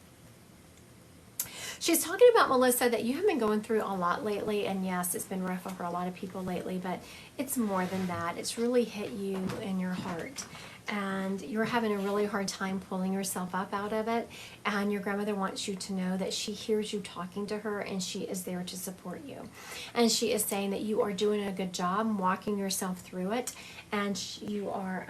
She's talking about, Melissa, that you have been going through a lot lately, and yes, it's been rough for a lot of people lately, but it's more than that. It's really hit you in your heart, and you're having a really hard time pulling yourself up out of it, and your grandmother wants you to know that she hears you talking to her, and she is there to support you. And she is saying that you are doing a good job walking yourself through it, and you are...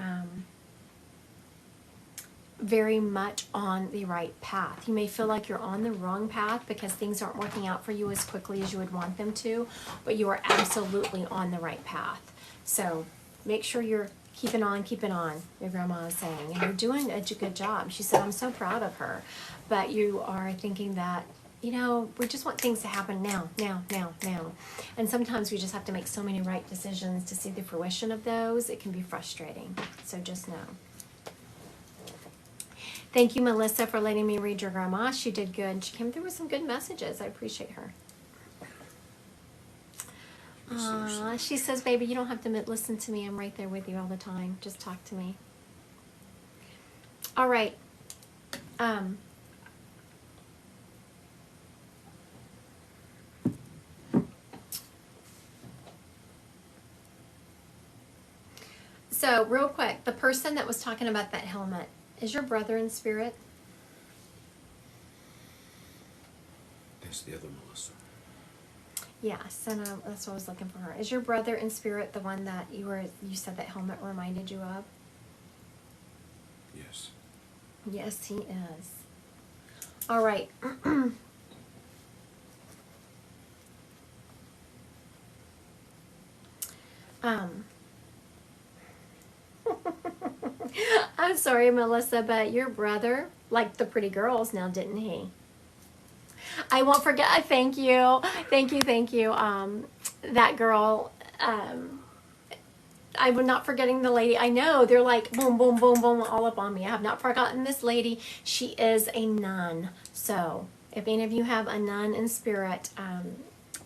very much on the right path. You may feel like you're on the wrong path because things aren't working out for you as quickly as you would want them to, but you are absolutely on the right path. So make sure you're keeping on, your grandma is saying, and you're doing a good job. She said, I'm so proud of her, but you are thinking that, we just want things to happen now. And sometimes we just have to make so many right decisions to see the fruition of those. It can be frustrating. So just know. Thank you, Melissa, for letting me read your grandma. She did good. She came through with some good messages. I appreciate her. She says, baby, you don't have to listen to me. I'm right there with you all the time. Just talk to me. All right. So, real quick, the person that was talking about that helmet, is your brother in spirit? That's the other Melissa. Yes, and that's what I was looking for her. Is your brother in spirit the one that you said that helmet reminded you of? Yes. Yes, he is. All right. I'm sorry, Melissa, but your brother liked the pretty girls now, didn't he? I won't forget. Thank you. That girl, I'm not forgetting the lady. I know they're like boom, boom, boom, boom, all up on me. I have not forgotten this lady. She is a nun. So if any of you have a nun in spirit,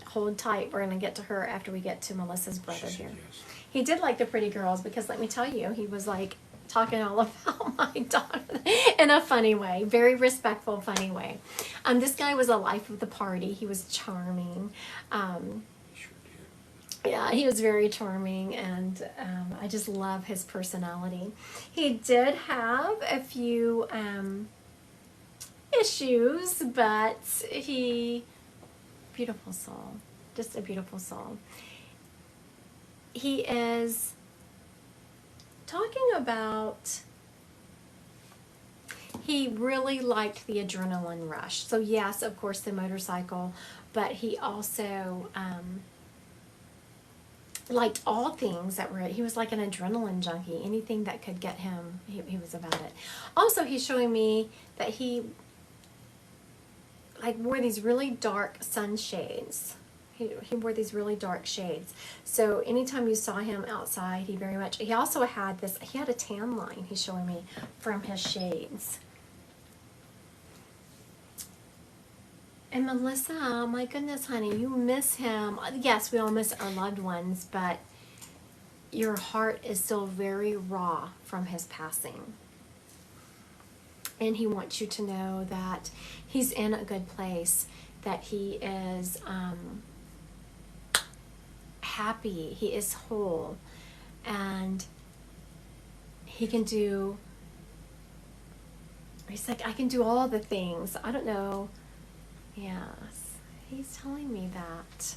hold tight. We're going to get to her after we get to Melissa's brother here. Yes. He did like the pretty girls because let me tell you, he was like talking all about my daughter in a funny way, very respectful, funny way. This guy was a life of the party. He was charming. He sure did. Yeah, he was very charming, and I just love his personality. He did have a few issues, but beautiful soul, just a beautiful soul. He is talking about, he really liked the adrenaline rush. So yes, of course, the motorcycle, but he also liked all things that were, he was like an adrenaline junkie. Anything that could get him, he was about it. Also, he's showing me that he like wore these really dark sunshades. He wore these really dark shades. So anytime you saw him outside, he also had he had a tan line, he's showing me, from his shades. And Melissa, my goodness, honey, you miss him. Yes, we all miss our loved ones, but your heart is still very raw from his passing. And he wants you to know that he's in a good place, that he is happy, he is whole, and he can do, he's like, I can do all the things. I don't know. Yes, he's telling me that.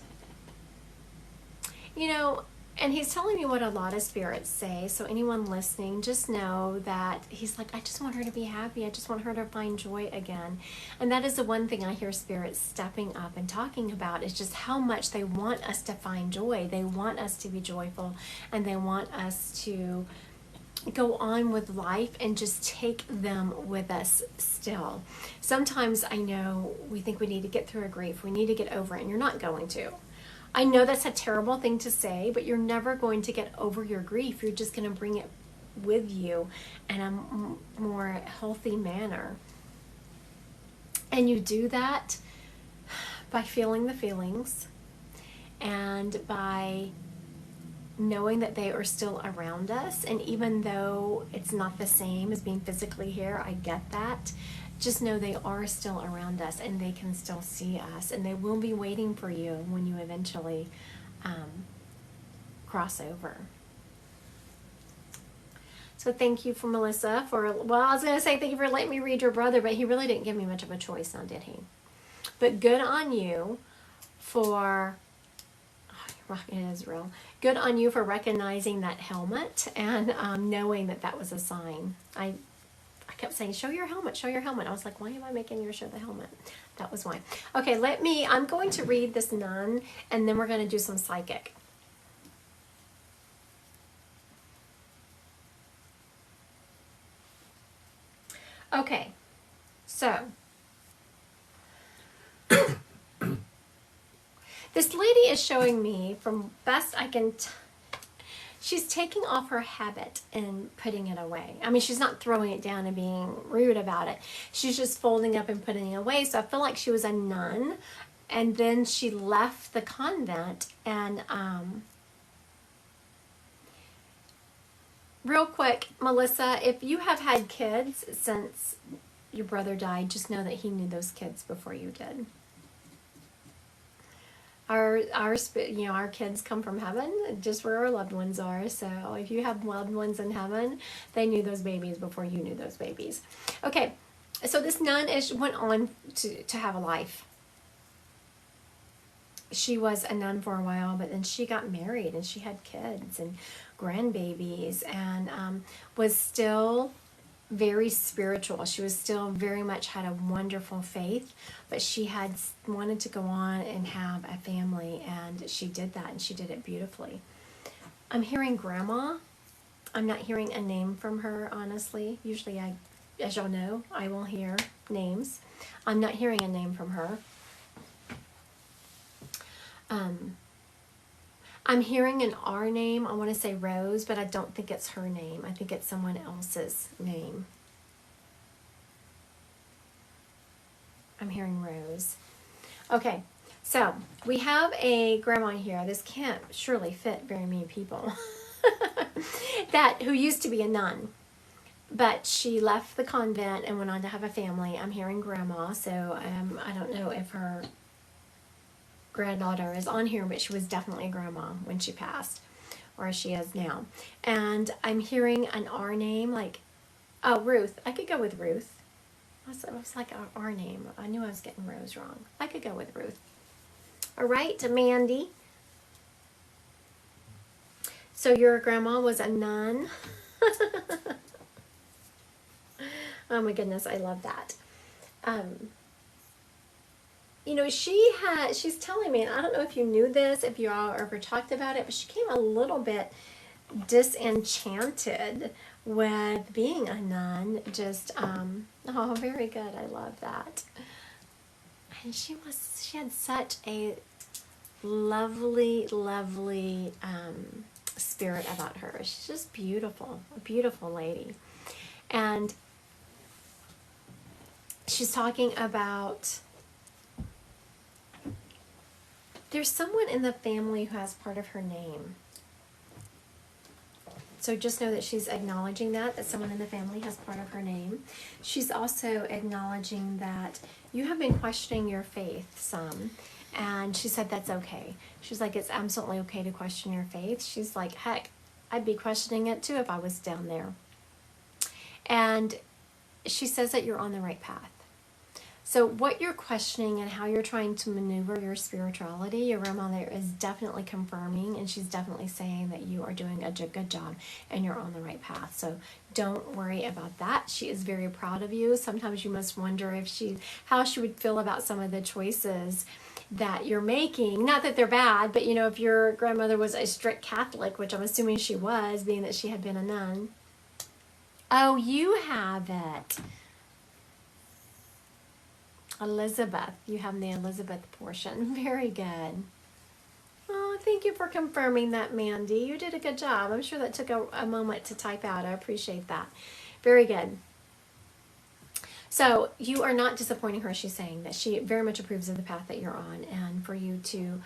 You know, and he's telling me what a lot of spirits say. So anyone listening, just know that he's like, I just want her to be happy. I just want her to find joy again. And that is the one thing I hear spirits stepping up and talking about, is just how much they want us to find joy. They want us to be joyful, and they want us to go on with life and just take them with us still. Sometimes I know we think we need to get through a grief. We need to get over it, and you're not going to. I know that's a terrible thing to say, but you're never going to get over your grief. You're just going to bring it with you in a more healthy manner. And you do that by feeling the feelings and by knowing that they are still around us. And even though it's not the same as being physically here, I get that. Just know they are still around us, and they can still see us, and they will be waiting for you when you eventually cross over. So thank you for Melissa for, well, I was going to say thank you for letting me read your brother, but he really didn't give me much of a choice now, did he? But good on you for, it is real. Good on you for recognizing that helmet and knowing that that was a sign. I kept saying, show your helmet, show your helmet. I was like, why am I making you show the helmet? That was why. Okay, I'm going to read this nun, and then we're going to do some psychic. Okay, so this lady is showing me, from best I can she's taking off her habit and putting it away. I mean, she's not throwing it down and being rude about it. She's just folding up and putting it away. So I feel like she was a nun, and then she left the convent. And real quick, Melissa, if you have had kids since your brother died, just know that he knew those kids before you did. Our kids come from heaven, just where our loved ones are. So if you have loved ones in heaven, they knew those babies before you knew those babies. Okay, so this nun went on to have a life. She was a nun for a while, but then she got married, and she had kids and grandbabies, and was still very spiritual. She was still very much had a wonderful faith, but she had wanted to go on and have a family, and she did that, and she did it beautifully. I'm hearing grandma. I'm not hearing a name from her, honestly. Usually as y'all know, I will hear names. I'm not hearing a name from her. I'm hearing an R name. I want to say Rose, but I don't think it's her name. I think it's someone else's name. I'm hearing Rose. Okay, so we have a grandma here. This can't surely fit very many people. Who used to be a nun, but she left the convent and went on to have a family. I'm hearing grandma, so I don't know if her granddaughter is on here, but she was definitely a grandma when she passed, or she is now. And I'm hearing an R name, like, oh, Ruth. I could go with Ruth. It was like an R name. I knew I was getting Rose wrong. I could go with Ruth. All right, Mandy. So your grandma was a nun. Oh my goodness, I love that. You know, she's telling me, and I don't know if you knew this, if you all ever talked about it, but she came a little bit disenchanted with being a nun. Just, oh, very good. I love that. And she had such a lovely, lovely spirit about her. She's just beautiful, a beautiful lady. And she's talking about There's someone in the family who has part of her name. So just know that she's acknowledging that someone in the family has part of her name. She's also acknowledging that you have been questioning your faith some. And she said that's okay. She's like, it's absolutely okay to question your faith. She's like, heck, I'd be questioning it too if I was down there. And she says that you're on the right path. So what you're questioning and how you're trying to maneuver your spirituality, your grandmother is definitely confirming, and she's definitely saying that you are doing a good job and you're on the right path. So don't worry about that. She is very proud of you. Sometimes you must wonder how she would feel about some of the choices that you're making. Not that they're bad, but if your grandmother was a strict Catholic, which I'm assuming she was, being that she had been a nun. Oh, you have it. Elizabeth. You have the Elizabeth portion. Very good. Oh, thank you for confirming that, Mandy. You did a good job. I'm sure that took a moment to type out. I appreciate that. Very good. So you are not disappointing her. She's saying that she very much approves of the path that you're on, and for you to...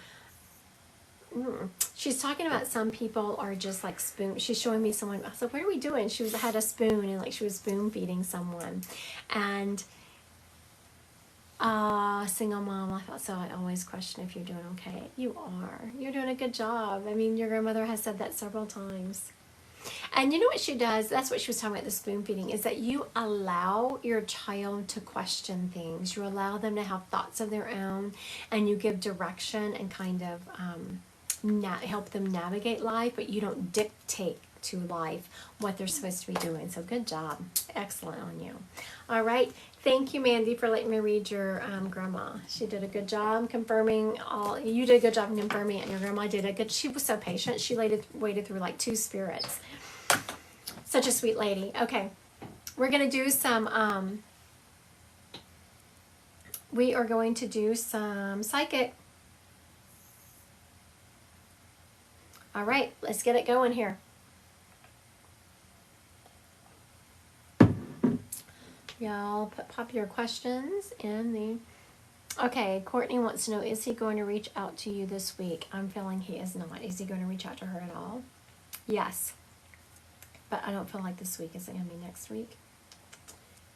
She's talking about some people are just like spoon. She's showing me someone. I said, what are we doing? She had a spoon, and like she was spoon feeding someone. And... single mom, I thought so. I always question if you're doing okay. You are. You're doing a good job. I mean, your grandmother has said that several times. And you know what she does? That's what she was talking about, the spoon feeding, is that you allow your child to question things. You allow them to have thoughts of their own, and you give direction and kind of help them navigate life, but you don't dictate to life what they're supposed to be doing. So good job. Excellent on you. All right. Thank you, Mandy, for letting me read your grandma. She did a good job confirming all. You did a good job in confirming it, and your grandma did a good. She was so patient. She waited through like 2 spirits. Such a sweet lady. Okay, we're gonna do some. We are going to do some psychic. All right, let's get it going here. Y'all pop your questions in the... Okay, Courtney wants to know, is he going to reach out to you this week? I'm feeling he is not. Is he going to reach out to her at all? Yes. But I don't feel like this week. Is it going to be next week?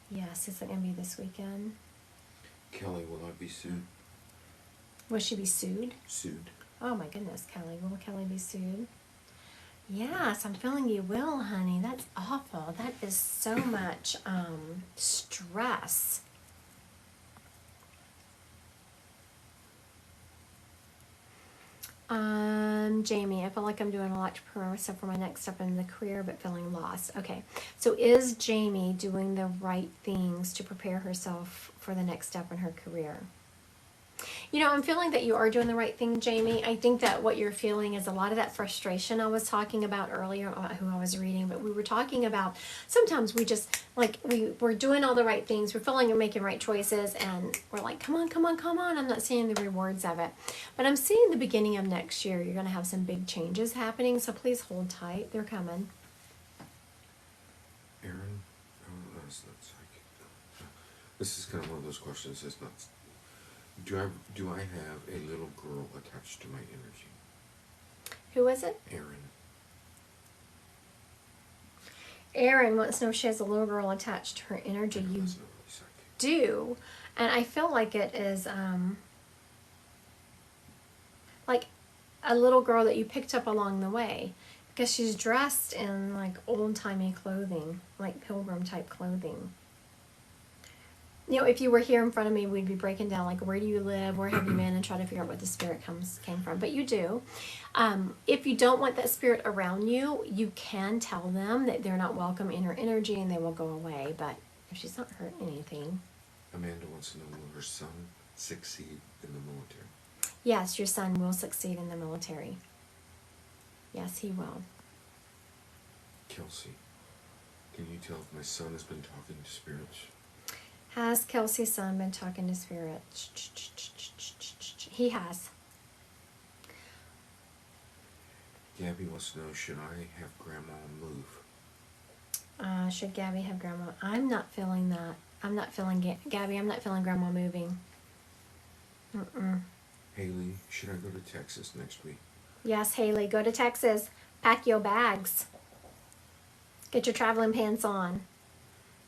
Yes. Is it going to be this weekend? Kelly, will I be sued? Will she be sued? Sued. Oh my goodness, Kelly. Will Kelly be sued? Yes, I'm feeling you will, honey. That's awful. That is so much stress. Jamie, I feel like I'm doing a lot to prepare myself for my next step in the career, but feeling lost. Okay, so is Jamie doing the right things to prepare herself for the next step in her career? I'm feeling that you are doing the right thing, Jamie. I think that what you're feeling is a lot of that frustration I was talking about earlier, about who I was reading, but we were talking about sometimes we just, we're doing all the right things, we're feeling we're making right choices, and we're like, come on. I'm not seeing the rewards of it. But I'm seeing the beginning of next year, you're going to have some big changes happening, so please hold tight. They're coming. Aaron, that's not psychic. This is kind of one of those questions that's not... Do I have a little girl attached to my energy? Who is it? Aaron wants to know if she has a little girl attached to her energy. You do, and I feel like it is like a little girl that you picked up along the way, because she's dressed in like old-timey clothing, like pilgrim type clothing. If you were here in front of me, we'd be breaking down, like, where do you live, where have you been, and try to figure out where the spirit came from. But you do. If you don't want that spirit around you, you can tell them that they're not welcome in her energy and they will go away. But if she's not hurt anything. Amanda wants to know, will her son succeed in the military? Yes, your son will succeed in the military. Yes, he will. Kelsey, can you tell if my son has been talking to spirits? Has Kelsey's son been talking to spirit? He has. Gabby wants to know, should I have Grandma move? Should Gabby have Grandma? I'm not feeling that. I'm not feeling Gabby. I'm not feeling Grandma moving. Haley, should I go to Texas next week? Yes, Haley, go to Texas. Pack your bags. Get your traveling pants on.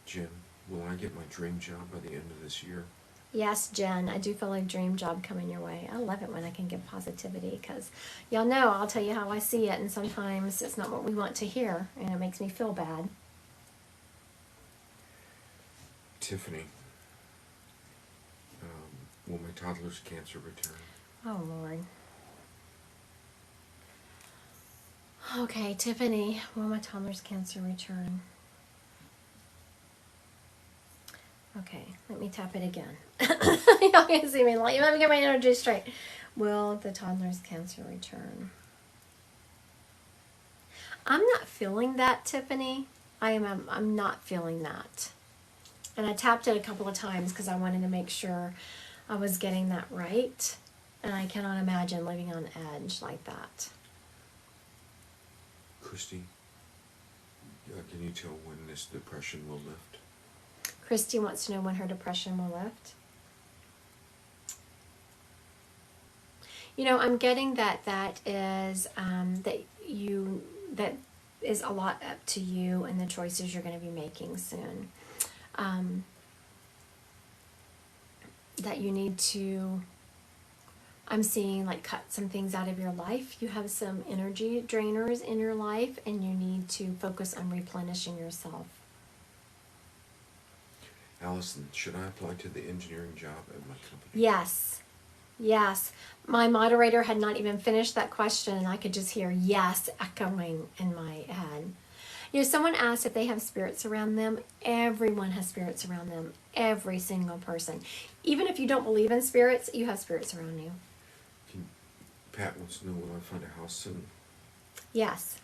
Jim, will I get my dream job by the end of this year? Yes, Jen, I do feel a dream job coming your way. I love it when I can give positivity because y'all know I'll tell you how I see it, and sometimes it's not what we want to hear, and it makes me feel bad. Tiffany, will my toddler's cancer return? Oh, Lord. Okay, Tiffany, will my toddler's cancer return? Okay, let me tap it again. Y'all can see me. Let me get my energy straight. Will the toddler's cancer return? I'm not feeling that, Tiffany. I'm not feeling that. And I tapped it a couple of times because I wanted to make sure I was getting that right. And I cannot imagine living on edge like that. Christy, can you tell when this depression will lift? Christy wants to know when her depression will lift. You know, I'm getting that is that is a lot up to you and the choices you're going to be making soon. That you need to, I'm seeing like cut some things out of your life. You have some energy drainers in your life and you need to focus on replenishing yourself. Allison, should I apply to the engineering job at my company? Yes. Yes. My moderator had not even finished that question and I could just hear yes echoing in my head. You know, someone asked if they have spirits around them. Everyone has spirits around them. Every single person. Even if you don't believe in spirits, you have spirits around you. Pat wants to know, will I find a house soon? Yes.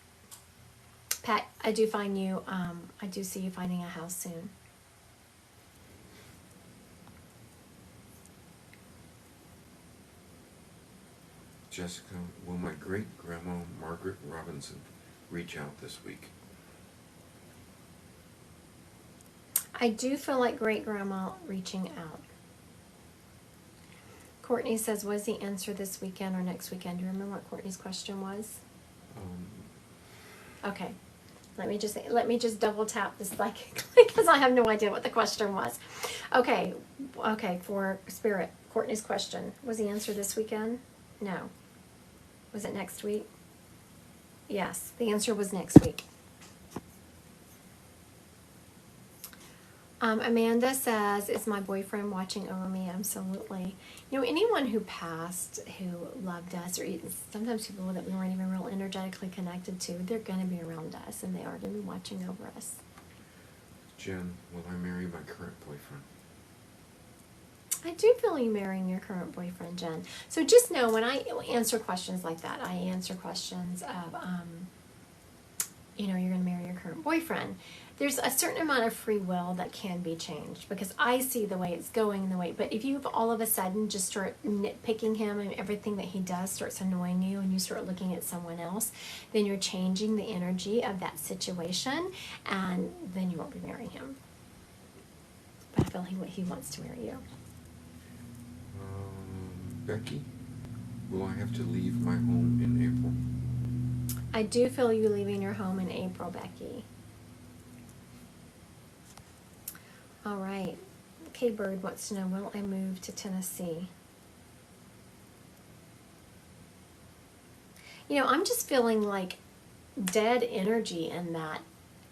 Pat, I do see you finding a house soon. Jessica, will my great-grandma Margaret Robinson reach out this week? I do feel like great-grandma reaching out. Courtney says, was the answer this weekend or next weekend? Do you remember what Courtney's question was? Okay. Let me just double tap this psychically because I have no idea what the question was. Okay, for Spirit, Courtney's question. Was the answer this weekend? No. Was it next week? Yes, the answer was next week. Amanda says, is my boyfriend watching over me? Absolutely. You know, anyone who passed, who loved us, or sometimes people that we weren't even real energetically connected to, they're going to be around us, and they are going to be watching over us. Jen, will I marry my current boyfriend? I do feel you marrying your current boyfriend, Jen. So just know when I answer questions like that, I answer questions of, you're going to marry your current boyfriend. There's a certain amount of free will that can be changed because I see the way it's going but if you all of a sudden just start nitpicking him and everything that he does starts annoying you and you start looking at someone else, then you're changing the energy of that situation and then you won't be marrying him. But I feel he wants to marry you. Becky, will I have to leave my home in April? I do feel you leaving your home in April, Becky. All right. K Bird wants to know, will I move to Tennessee? You know, I'm just feeling like dead energy in that.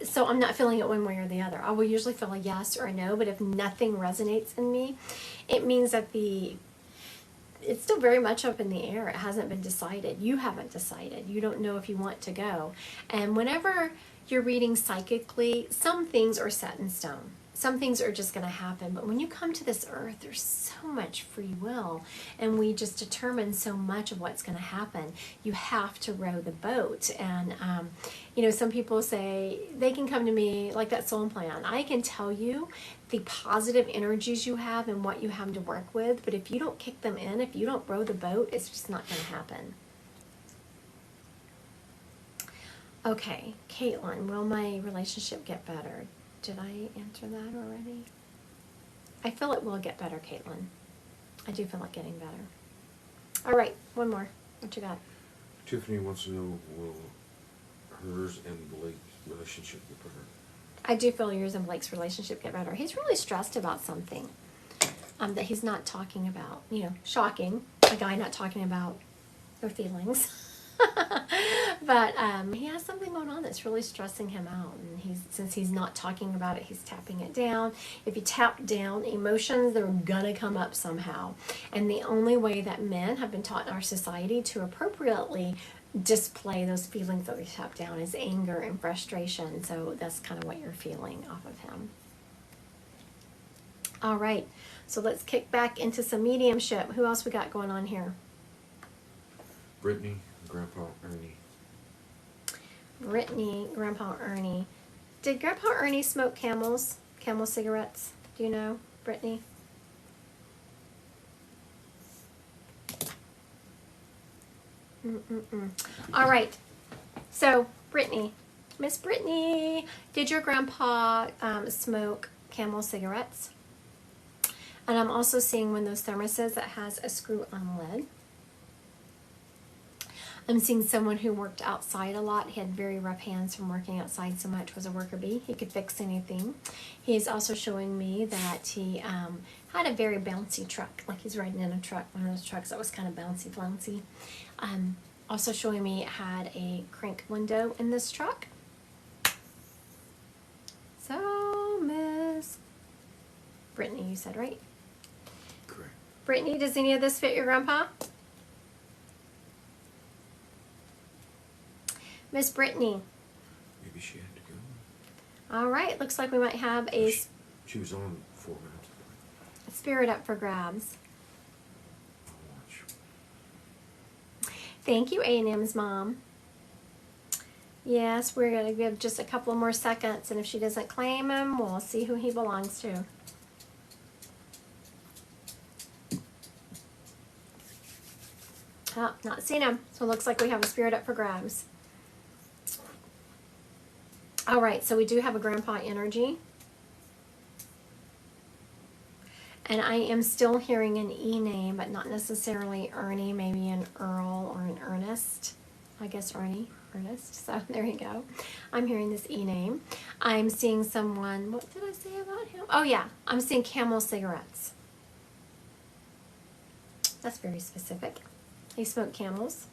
So I'm not feeling it one way or the other. I will usually feel a yes or a no, but if nothing resonates in me, it means that it's still very much up in the air. It hasn't been decided. You haven't decided. You don't know if you want to go. And whenever you're reading psychically, some things are set in stone. Some things are just going to happen. But when you come to this earth, there's so much free will. And we just determine so much of what's going to happen. You have to row the boat. And, some people say they can come to me like that soul plan. I can tell you the positive energies you have and what you have to work with. But if you don't kick them in, if you don't row the boat, it's just not going to happen. Okay, Caitlin, will my relationship get better? Did I answer that already? I feel it will get better, Caitlin. I do feel it getting better. All right, one more. What you got? Tiffany wants to know, will hers and Blake's relationship get better? I do feel yours and Blake's relationship get better. He's really stressed about something that he's not talking about. You know, shocking. A guy not talking about their feelings. But he has something going on that's really stressing him out. And since he's not talking about it, he's tapping it down. If you tap down emotions, they're going to come up somehow. And the only way that men have been taught in our society to appropriately display those feelings that we tap down is anger and frustration. So that's kind of what you're feeling off of him. All right, so let's kick back into some mediumship. Who else we got going on here? Brittany, Grandpa Ernie. Brittany, Grandpa Ernie. Did Grandpa Ernie smoke Camel cigarettes? Do you know, Brittany? All right. So, Brittany, Miss Brittany, did your grandpa smoke Camel cigarettes? And I'm also seeing one of those thermoses that has a screw on lid. I'm seeing someone who worked outside a lot. He had very rough hands from working outside so much, was a worker bee. He could fix anything. He's also showing me that he had a very bouncy truck, like he's riding in a truck, one of those trucks that was kind of bouncy, flouncy. Also showing me it had a crank window in this truck. So, Miss Brittany, you said, right? Correct. Brittany, does any of this fit your grandpa? Miss Brittany. Maybe she had to go. All right, looks like we might have a She was on 4 minutes ago. spirit up for grabs. I'll watch. Thank you, A&M's mom. Yes, we're going to give just a couple more seconds, and if she doesn't claim him, we'll see who he belongs to. Oh, not seen him. So it looks like we have a spirit up for grabs. All right, so we do have a grandpa energy. And I am still hearing an E name, but not necessarily Ernie, maybe an Earl or an Ernest. I guess Ernie, Ernest. So there you go. I'm hearing this E name. I'm seeing someone, what did I say about him? Oh yeah, I'm seeing Camel cigarettes. That's very specific. He smoked Camels.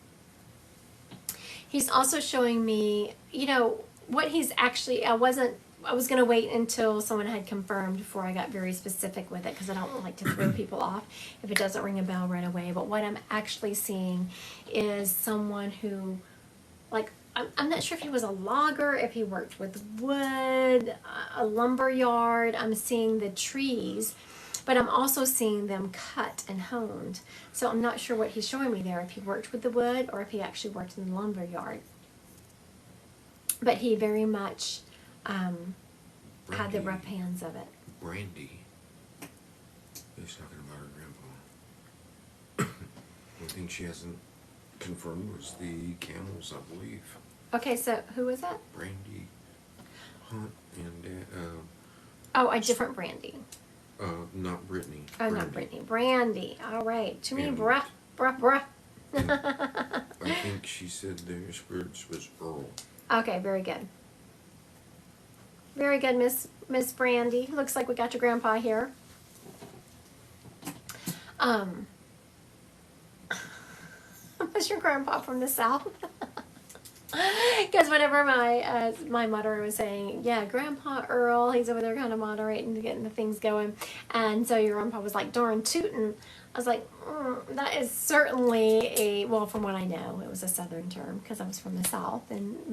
He's also showing me, you know, what he's actually, I was going to wait until someone had confirmed before I got very specific with it, because I don't like to throw people off if it doesn't ring a bell right away. But what I'm actually seeing is someone who, like, I'm not sure if he was a logger, if he worked with wood, a lumber yard. I'm seeing the trees, but I'm also seeing them cut and honed. So I'm not sure what he's showing me there, if he worked with the wood or if he actually worked in the lumber yard. But he very much had the rough hands of it. Brandy is talking about her grandpa. One thing she hasn't confirmed was the Camels, I believe. Okay, so who was that? Brandy Hunt and Oh, a different Brandy. not Brittany. Oh, Brandy. not Brittany. Brandy. All right. Too many And- bruh. I think she said their spirits was Earl. Okay, very good. Very good, Miss Brandy. Looks like we got your grandpa here. Was your grandpa from the South? Because whenever my mother was saying, yeah, Grandpa Earl, he's over there kind of moderating, getting the things going, and so your grandpa was like, darn tootin'. I was like, that is certainly well, from what I know, it was a Southern term, because I was from the South, and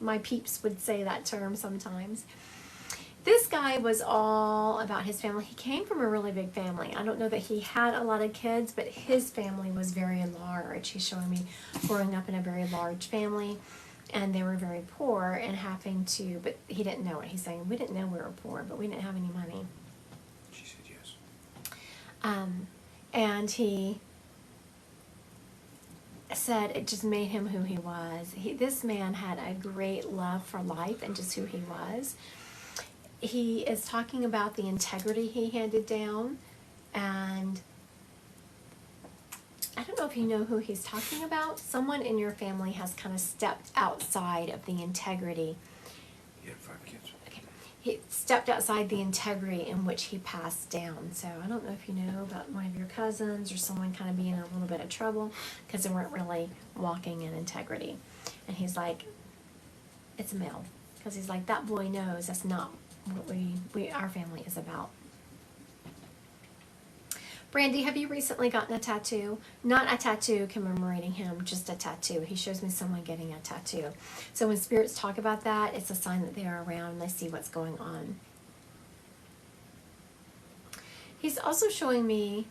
my peeps would say that term sometimes. This guy was all about his family. He came from a really big family. I don't know that he had a lot of kids, but his family was very large. He's showing me growing up in a very large family, and they were very poor and having to, but he didn't know it. He's saying, we didn't know we were poor, but we didn't have any money. She said yes. And he said it just made him who he was. This man had a great love for life and just who he was. He is talking about the integrity he handed down, and I don't know if you know who he's talking about. Someone in your family has kind of stepped outside of the integrity. He had 5 kids. Okay. He stepped outside the integrity in which he passed down. So I don't know if you know about one of your cousins or someone kind of being in a little bit of trouble because they weren't really walking in integrity. And he's like, it's a male. Because he's like, that boy knows that's not what our family is about. Brandy, have you recently gotten a tattoo? Not a tattoo commemorating him, just a tattoo. He shows me someone getting a tattoo. So when spirits talk about that, it's a sign that they are around and they see what's going on. He's also showing me,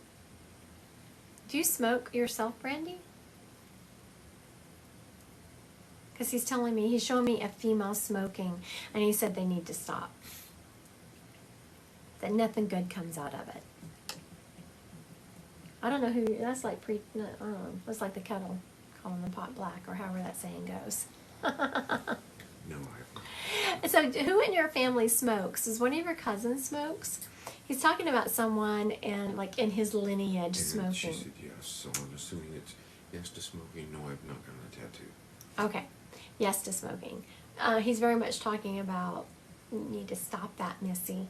do you smoke yourself, Brandy? Because he's telling me, he's showing me a female smoking, and he said they need to stop. That nothing good comes out of it. I don't know who, that's like that's like the kettle calling the pot black, or however that saying goes. No, I haven't. So who in your family smokes? Does one of your cousins smokes? He's talking about someone in his lineage And smoking. she said yes, so I'm assuming it's yes to smoking. No, I've not gotten a tattoo. Okay, yes to smoking. He's very much talking about, you need to stop that, Missy.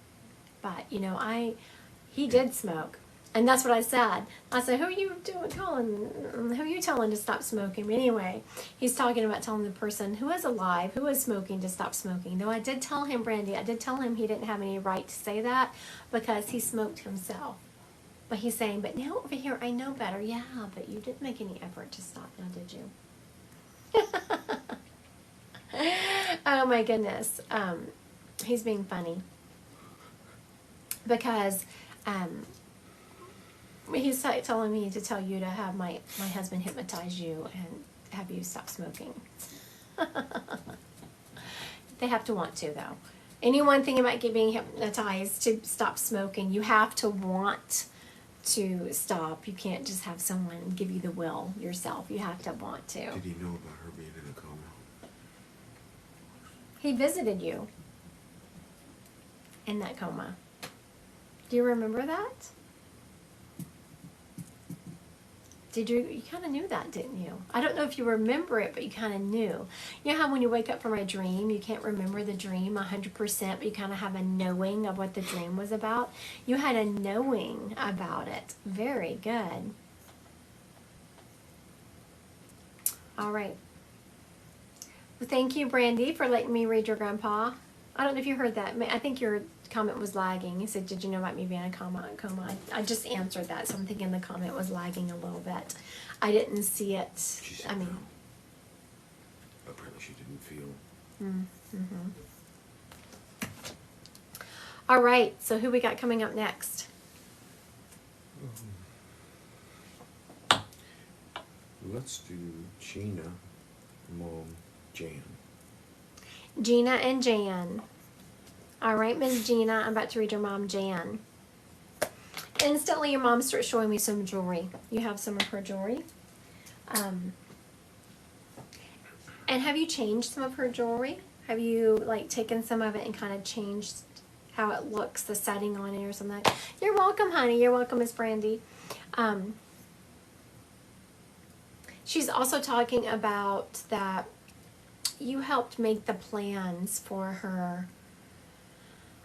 But, he did smoke. And that's what I said. I said, who are you telling to stop smoking? But anyway, he's talking about telling the person who is alive, who is smoking, to stop smoking. Though I did tell him, Brandy, he didn't have any right to say that because he smoked himself. But he's saying, but now over here, I know better. Yeah, but you didn't make any effort to stop now, did you? Oh my goodness. He's being funny. Because he's telling me to tell you to have my husband hypnotize you and have you stop smoking. They have to want to, though. Anyone thinking about being hypnotized to stop smoking, you have to want to stop. You can't just have someone give you the will yourself. You have to want to. Did he know about her being in a coma? He visited you in that coma. Do you remember that? You kind of knew that, didn't you? I don't know if you remember it, but you kind of knew. You know how when you wake up from a dream, you can't remember the dream 100%, but you kind of have a knowing of what the dream was about? You had a knowing about it. Very good. All right. Well, thank you, Brandy, for letting me read your grandpa. I don't know if you heard that. I think your comment was lagging. You said, did you know about me being in a coma? I just answered that, so I'm thinking the comment was lagging a little bit. I didn't see it. She said no. Apparently she didn't feel. Mm-hmm. All right, so who we got coming up next? Let's do Gina, Mom, Jan. Gina and Jan. All right, Miss Gina, I'm about to read your mom, Jan. Instantly, your mom starts showing me some jewelry. You have some of her jewelry. And have you changed some of her jewelry? Have you, taken some of it and kind of changed how it looks, the setting on it or something? You're welcome, honey. You're welcome, Miss Brandy. She's also talking about that you helped make the plans for her.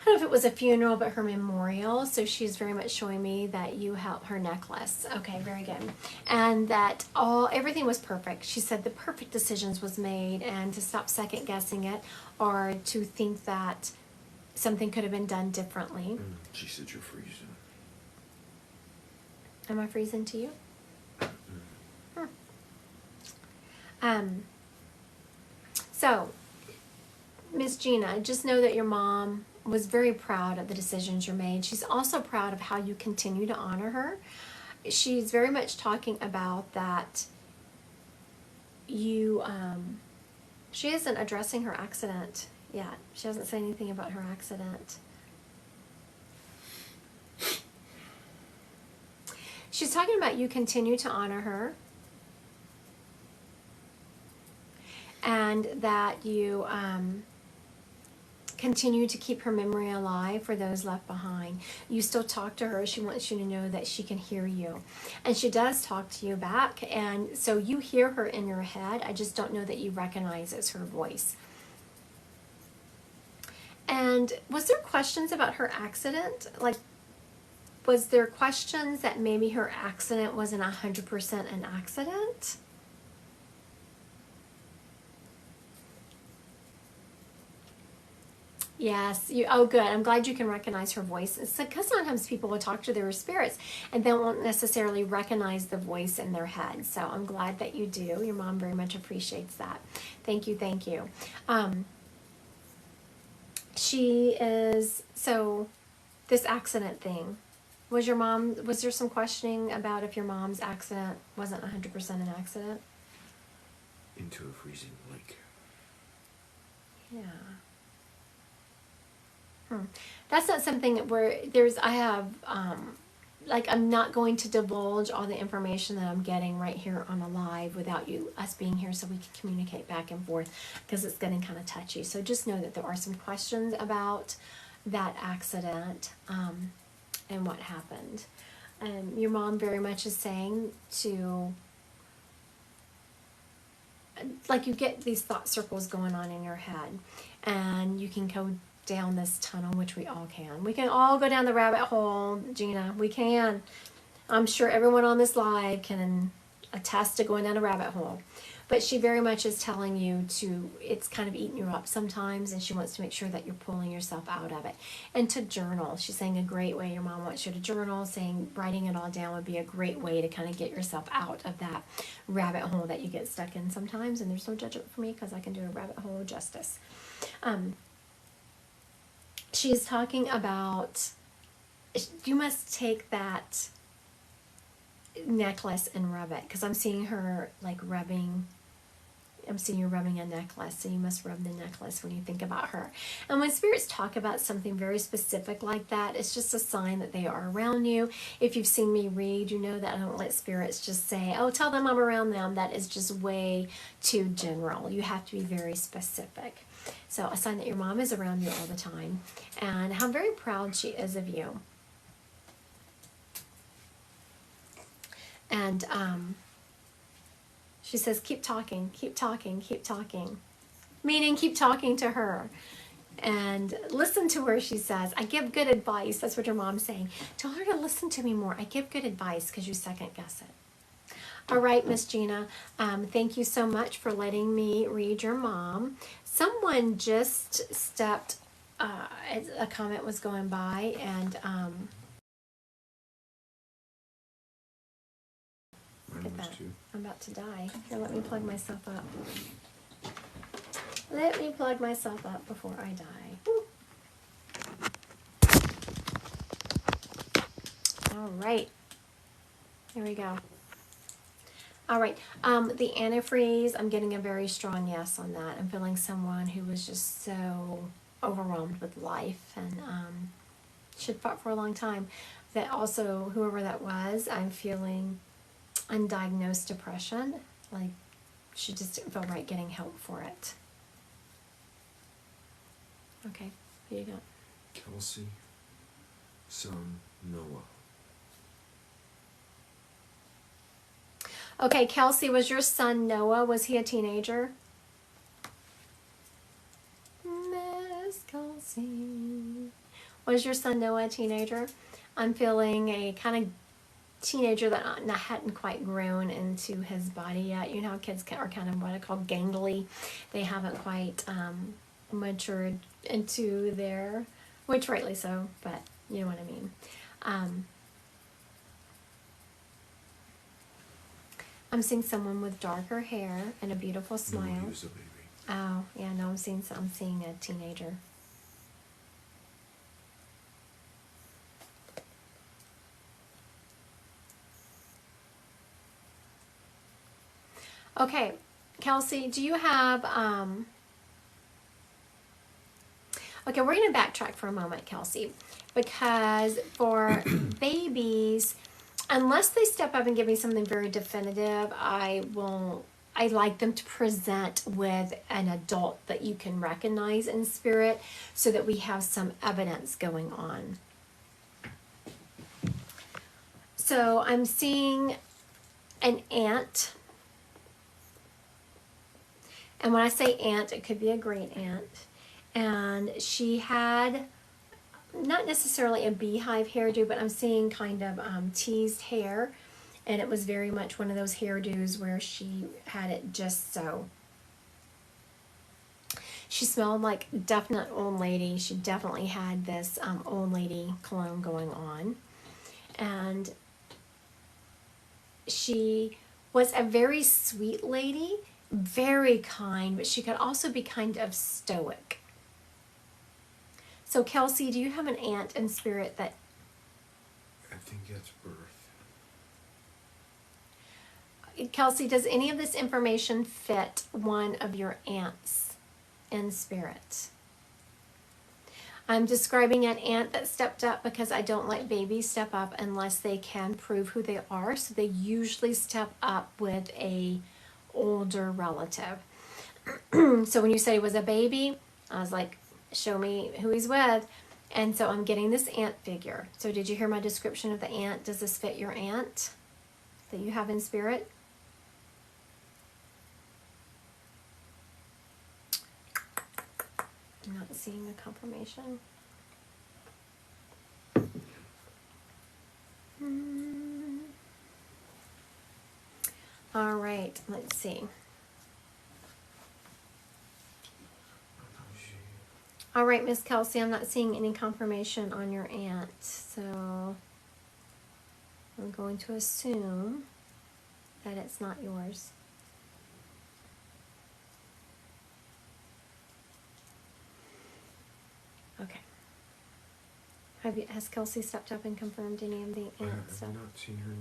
I don't know if it was a funeral, but her memorial. So she's very much showing me that you helped her necklace. Okay, very good. And that everything was perfect. She said the perfect decisions was made, and to stop second guessing it or to think that something could have been done differently. She said you're freezing. Am I freezing to you? So, Miss Gina, just know that your mom was very proud of the decisions you made. She's also proud of how you continue to honor her. She's very much talking about that you, she isn't addressing her accident yet. She hasn't said anything about her accident. She's talking about you continue to honor her. And that you continue to keep her memory alive for those left behind. You still talk to her. She wants you to know that she can hear you. And she does talk to you back. And so you hear her in your head. I just don't know that you recognize it's her voice. And was there questions about her accident? Like, was there questions that maybe her accident wasn't 100% an accident? Yes. Oh, good. I'm glad you can recognize her voice. It's because sometimes people will talk to their spirits and they won't necessarily recognize the voice in their head. So I'm glad that you do. Your mom very much appreciates that. Thank you. Thank you. So this accident thing, was there some questioning about if your mom's accident wasn't 100% an accident? Into a freezing lake. Yeah. That's not something where I'm not going to divulge all the information that I'm getting right here on a live without us being here so we can communicate back and forth, because it's getting kind of touchy. So just know that there are some questions about that accident and what happened. Your mom very much is saying to, like, you get these thought circles going on in your head, and you can go down this tunnel, which we all can. We can all go down the rabbit hole, Gina. We can. I'm sure everyone on this live can attest to going down a rabbit hole. But she very much is telling you it's kind of eating you up sometimes, and she wants to make sure that you're pulling yourself out of it. And to journal. She's saying a great way, your mom wants you to journal, saying writing it all down would be a great way to kind of get yourself out of that rabbit hole that you get stuck in sometimes. And there's no judgment for me, because I can do a rabbit hole justice. She's talking about, you must take that necklace and rub it, because I'm seeing her like rubbing. I'm seeing you rubbing a necklace, so you must rub the necklace when you think about her. And when spirits talk about something very specific like that, it's just a sign that they are around you. If you've seen me read, you know that I don't let spirits just say, oh, tell them I'm around them. That is just way too general. You have to be very specific. So a sign that your mom is around you all the time, and how very proud she is of you. And she says, keep talking, keep talking, keep talking. Meaning keep talking to her. And listen to her, she says. I give good advice. That's what your mom's saying. Tell her to listen to me more. I give good advice, because you second guess it. All right, Miss Gina. Thank you so much for letting me read your mom. Someone just stepped, a comment was going by, and look at that. I'm about to die. Here, let me plug myself up. Let me plug myself up before I die. Woo. All right. Here we go. All right. The antifreeze, I'm getting a very strong yes on that. I'm feeling someone who was just so overwhelmed with life, and she'd fought for a long time. That also, whoever that was, I'm feeling undiagnosed depression. Like, she just didn't feel right getting help for it. Okay, here you go. Kelsey, son, Noah. Okay, Kelsey, was your son Noah, was he a teenager? Miss Kelsey. Was your son Noah a teenager? I'm feeling a kind of teenager that hadn't quite grown into his body yet. You know how kids are kind of what I call gangly. They haven't quite matured into their, which rightly so, but you know what I mean. I'm seeing someone with darker hair and a beautiful smile. No, he was a baby. Oh, yeah, no, I'm seeing a teenager. Okay, Kelsey, do you have, okay, we're going to backtrack for a moment, Kelsey, because for babies, unless they step up and give me something very definitive, I won't I like them to present with an adult that you can recognize in spirit so that we have some evidence going on. So I'm seeing an aunt. And when I say aunt, it could be a great aunt. And she had not necessarily a beehive hairdo, but I'm seeing kind of teased hair. And it was very much one of those hairdos where she had it just so. She smelled like definite old lady. She definitely had this old lady cologne going on. And she was a very sweet lady, very kind, but she could also be kind of stoic. So Kelsey, do you have an aunt in spirit that... I think that's birth. Kelsey, does any of this information fit one of your aunts in spirit? I'm describing an aunt that stepped up because I don't let babies step up unless they can prove who they are. So they usually step up with a older relative. So when you said he was a baby, I was like, show me who he's with. And so I'm getting this aunt figure. So did you hear my description of the aunt? Does this fit your aunt that you have in spirit? I'm not seeing a confirmation. All right, let's see. All right, Miss Kelsey, I'm not seeing any confirmation on your aunt, so I'm going to assume that it's not yours. Okay. Has Kelsey stepped up and confirmed any of the aunt stuff? I have not seen her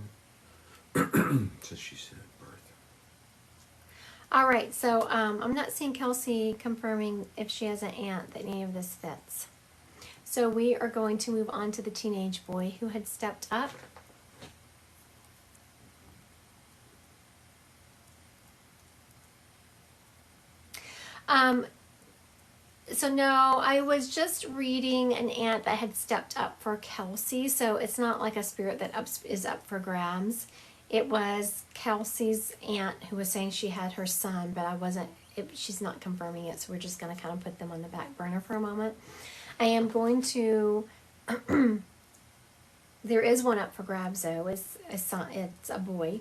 since she said birth. All right, so I'm not seeing Kelsey confirming if she has an aunt that any of this fits. So we are going to move on to the teenage boy who had stepped up. So no, I was just reading an aunt that had stepped up for Kelsey, so it's not like a spirit that is up for grabs. It was Kelsey's aunt who was saying she had her son, but she's not confirming it, so we're just going to kind of put them on the back burner for a moment. I am going to, there is one up for grabs though, it's a boy.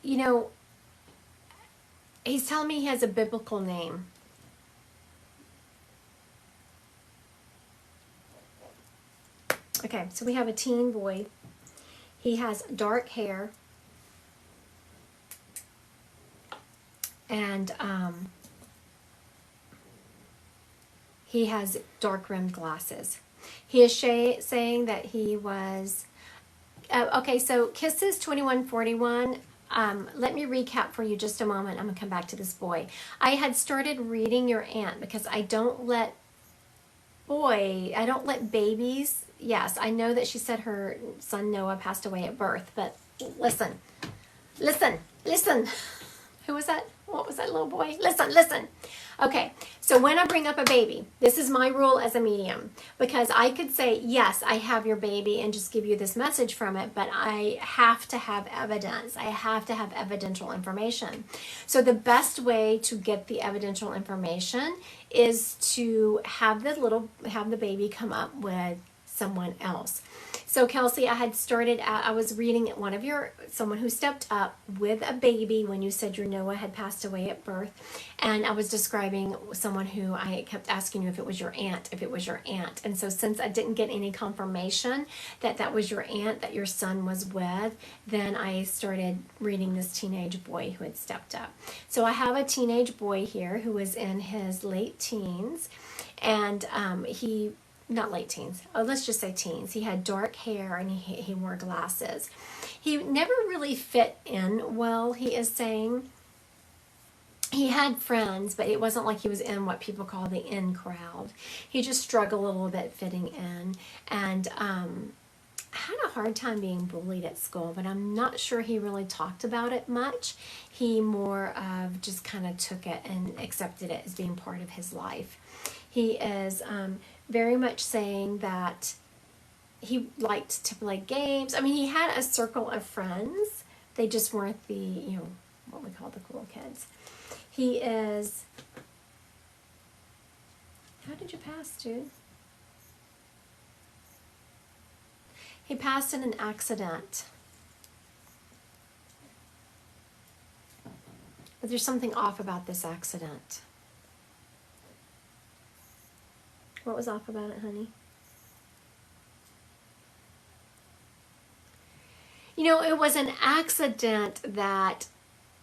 You know, he's telling me he has a biblical name. Okay, so we have a teen boy. He has dark hair. And he has dark rimmed glasses. He is saying that he was... okay, so Kisses 2141... let me recap for you just a moment. I'm going to come back to this boy. I had started reading your aunt because I don't let babies. Yes, I know that she said her son Noah passed away at birth, but listen. Who was that? What was that little boy? Listen. Okay, so when I bring up a baby, this is my rule as a medium, because I could say, yes, I have your baby and just give you this message from it, but I have to have evidence. I have to have evidential information. So the best way to get the evidential information is to have the baby come up with someone else. So Kelsey, I was reading someone who stepped up with a baby when you said your Noah had passed away at birth. And I was describing someone who I kept asking you if it was your aunt. And so since I didn't get any confirmation that was your aunt that your son was with, then I started reading this teenage boy who had stepped up. So I have a teenage boy here who was in his late teens, and not late teens. Oh, let's just say teens. He had dark hair and he wore glasses. He never really fit in well, he is saying. He had friends, but it wasn't like he was in what people call the in crowd. He just struggled a little bit fitting in. And had a hard time being bullied at school, but I'm not sure he really talked about it much. He more of just kind of took it and accepted it as being part of his life. He is very much saying that he liked to play games. I mean, he had a circle of friends. They just weren't the, you know, what we call the cool kids. He is... How did you pass, dude? He passed in an accident. But there's something off about this accident. What was off about it, honey? You know, it was an accident that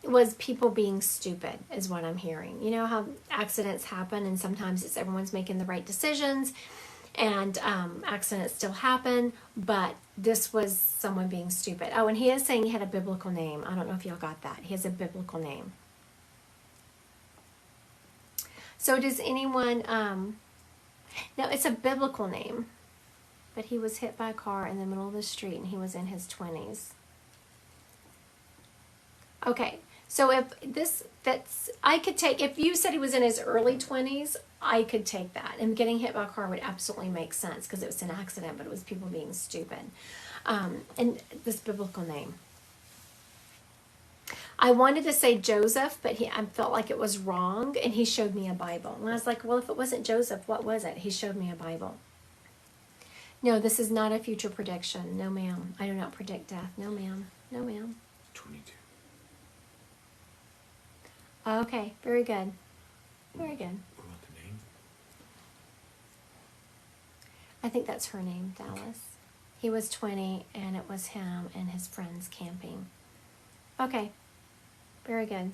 was people being stupid, is what I'm hearing. You know how accidents happen, and sometimes it's everyone's making the right decisions, and accidents still happen, but this was someone being stupid. Oh, and he is saying he had a biblical name. I don't know if y'all got that. He has a biblical name. So does anyone, no, it's a biblical name, but he was hit by a car in the middle of the street, and he was in his 20s. Okay, so if this, that's, I could take, if you said he was in his early 20s, I could take that. And getting hit by a car would absolutely make sense because it was an accident, but it was people being stupid. And this biblical name. I wanted to say Joseph, but I felt like it was wrong, and he showed me a Bible. And I was like, well, if it wasn't Joseph, what was it? He showed me a Bible. No, this is not a future prediction. No, ma'am. I do not predict death. No, ma'am. No, ma'am. 22. Okay, very good. Very good. What about the name? I think that's her name, Dallas. He was 20, and it was him and his friends camping. Okay, very good.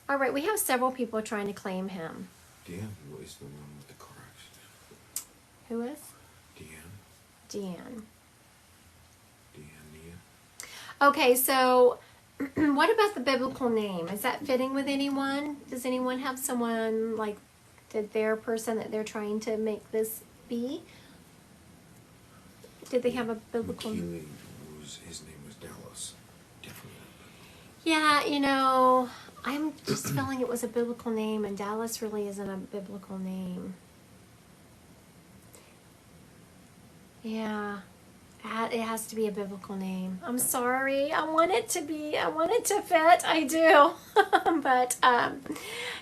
All right, we have several people trying to claim him. Dan is the one with the car accident. Who is? Deanne. Deanne. Okay, so what about the biblical name? Is that fitting with anyone? Does anyone have someone, like, did their person that they're trying to make this be? Did they have a biblical name? His name was Dallas. Definitely. Yeah, you know, I'm just feeling it was a biblical name, and Dallas really isn't a biblical name. Yeah, it has to be a biblical name. I'm sorry. I want it to fit. I do. But,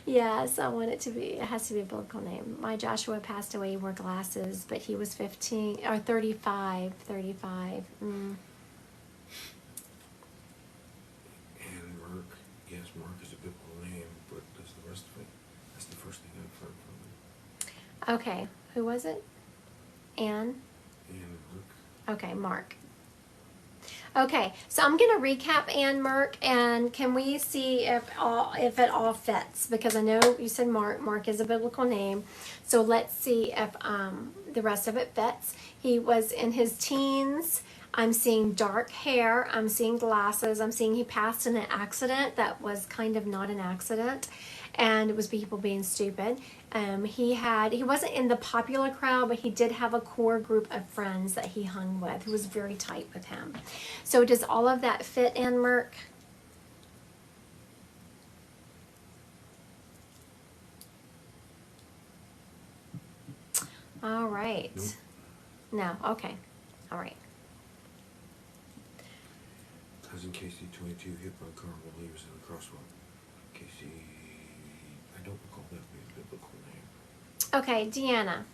yes, I want it to be. It has to be a biblical name. My Joshua passed away. He wore glasses, but he was 15 or 35. 35. And Mark. Yes, Mark is a biblical name, but does the rest of it? That's the first thing I've heard from him. Okay. Who was it? Anne? And Mark. Okay, Mark. Okay, so I'm going to recap Ann Mark, and can we see if it all fits? Because I know you said Mark. Mark is a biblical name, so let's see if the rest of it fits. He was in his teens. I'm seeing dark hair. I'm seeing glasses. I'm seeing he passed in an accident that was kind of not an accident, and it was people being stupid. He wasn't in the popular crowd, but he did have a core group of friends that he hung with who was very tight with him. So does all of that fit in, Merck? All right. Nope. No, okay. All right. Cousin Casey, 22, hit by a car while he was in the crosswalk. Casey, I don't recall that being a biblical name. Okay, Deanna.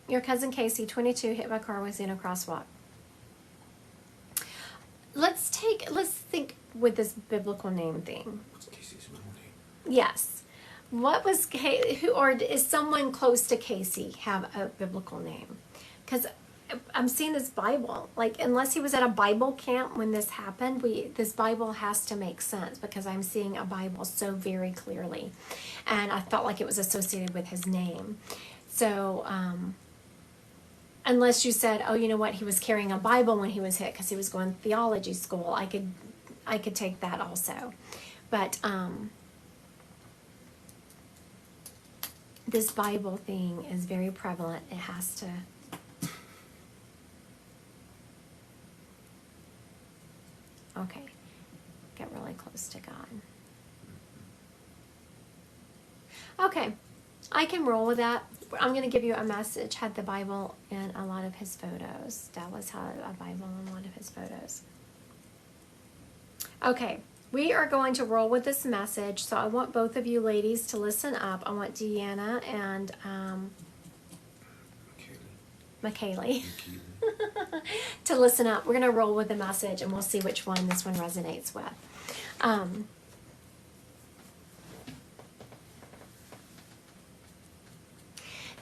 Your cousin Casey, 22, hit by a car, was in a crosswalk. Let's think with this biblical name thing. What's Casey's middle name? Yes. What was or is someone close to Casey have a biblical name? Because I'm seeing this Bible, like, unless he was at a Bible camp when this happened, this Bible has to make sense, because I'm seeing a Bible so very clearly, and I felt like it was associated with his name. So unless you said, oh, you know what, he was carrying a Bible when he was hit because he was going to theology school, I could take that also. But this Bible thing is very prevalent. It has to. Okay. Get really close to God. Okay. I can roll with that. I'm going to give you a message. Had the Bible in a lot of his photos. Dallas had a Bible in a lot of his photos. Okay. We are going to roll with this message. So I want both of you ladies to listen up. I want Deanna and McKaylee to listen up. We're going to roll with the message and we'll see which one this one resonates with.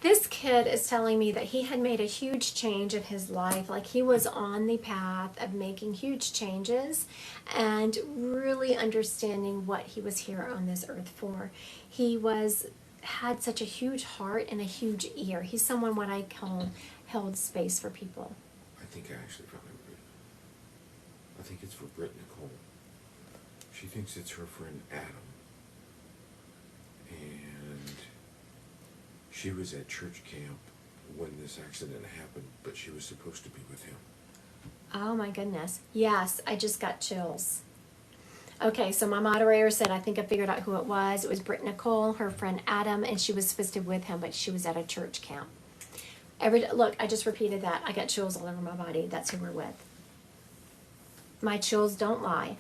This kid is telling me that he had made a huge change in his life. Like he was on the path of making huge changes and really understanding what he was here on this earth for. He had such a huge heart and a huge ear. He's someone what I call held space for people. I think I actually probably read it. I think it's for Britt Nicole. She thinks it's her friend Adam. And she was at church camp when this accident happened, but she was supposed to be with him. Oh my goodness. Yes, I just got chills. Okay, so my moderator said, I think I figured out who it was. It was Britt Nicole, her friend Adam, and she was supposed to be with him, but she was at a church camp. Look, I just repeated that. I got chills all over my body. That's who we're with. My chills don't lie.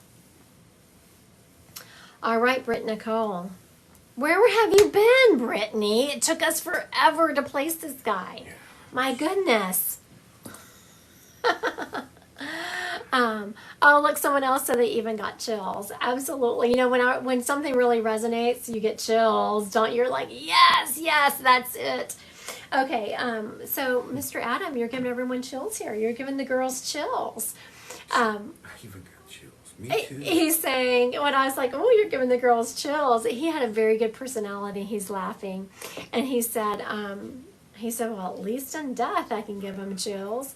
All right, Britt Nicole. Where have you been, Brittany? It took us forever to place this guy. Yeah. My goodness. Oh, look, someone else said they even got chills. Absolutely. You know, when something really resonates, you get chills, don't you? You're like, yes, that's it. Okay, so Mr. Adam, you're giving everyone chills here. You're giving the girls chills. I even got chills. Me too. He's saying, when I was like, oh, you're giving the girls chills, he had a very good personality. He's laughing. And he said, well, at least in death I can give him chills.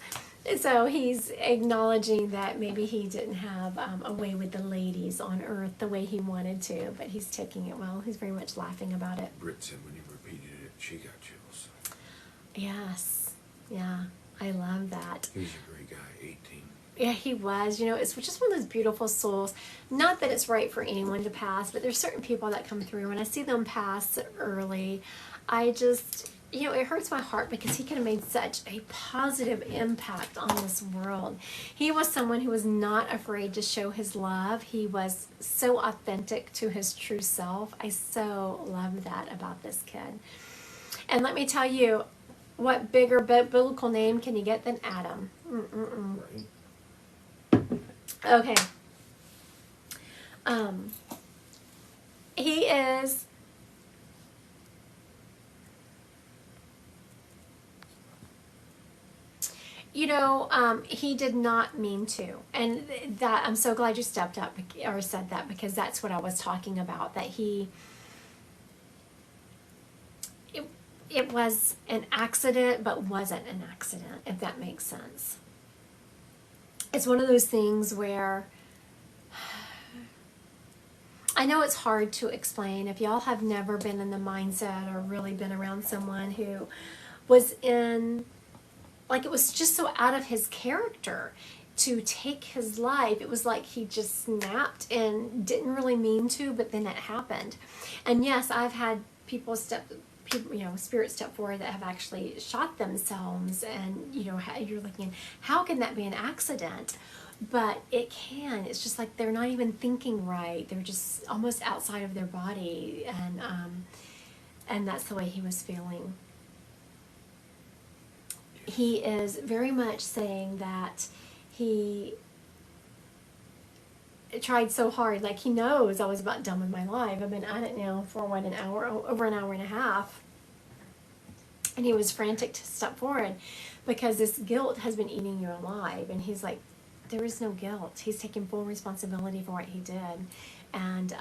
So he's acknowledging that maybe he didn't have a way with the ladies on earth the way he wanted to, but he's taking it well. He's very much laughing about it. Britt said when he repeated it, she got chills. Yes. Yeah. I love that. He was a great guy, 18. Yeah, he was. You know, it's just one of those beautiful souls. Not that it's right for anyone to pass, but there's certain people that come through. When I see them pass early, I just, you know, it hurts my heart because he could have made such a positive impact on this world. He was someone who was not afraid to show his love. He was so authentic to his true self. I so love that about this kid. And let me tell you, what bigger biblical name can you get than Adam? Right. Okay. He is he did not mean to. And that I'm so glad you stepped up or said that, because that's what I was talking about, that it was an accident but wasn't an accident, if that makes sense. It's one of those things where I know it's hard to explain. If y'all have never been in the mindset or really been around someone who was in, like, it was just so out of his character to take his life. It was like he just snapped and didn't really mean to, but then it happened. And yes, I've had spirits step forward that have actually shot themselves, and you're looking, how can that be an accident? But it can. It's just like they're not even thinking right. They're just almost outside of their body, and that's the way he was feeling. He is very much saying that he tried so hard. Like, he knows I was about done with my life. I've been at it now for over an hour and a half. And he was frantic to step forward because this guilt has been eating you alive. And he's like, there is no guilt. He's taking full responsibility for what he did. And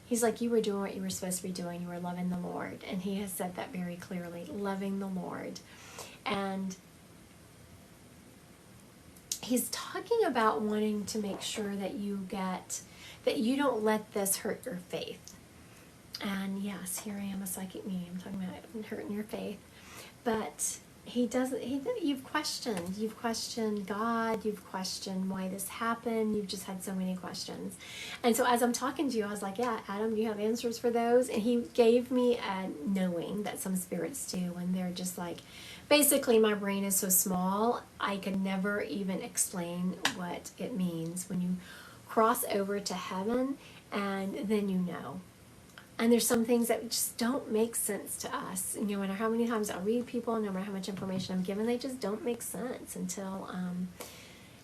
he's like, you were doing what you were supposed to be doing. You were loving the Lord. And he has said that very clearly, loving the Lord. And he's talking about wanting to make sure that you don't let this hurt your faith. And yes, here I am, a psychic medium, talking about hurting your faith. But he doesn't, you've questioned God, you've questioned why this happened, you've just had so many questions. And so as I'm talking to you, I was like, yeah, Adam, do you have answers for those? And he gave me a knowing that some spirits do, and they're just like, basically my brain is so small, I could never even explain what it means when you cross over to heaven, and then you know. And there's some things that just don't make sense to us. No matter how many times I read people, no matter how much information I'm given, they just don't make sense until,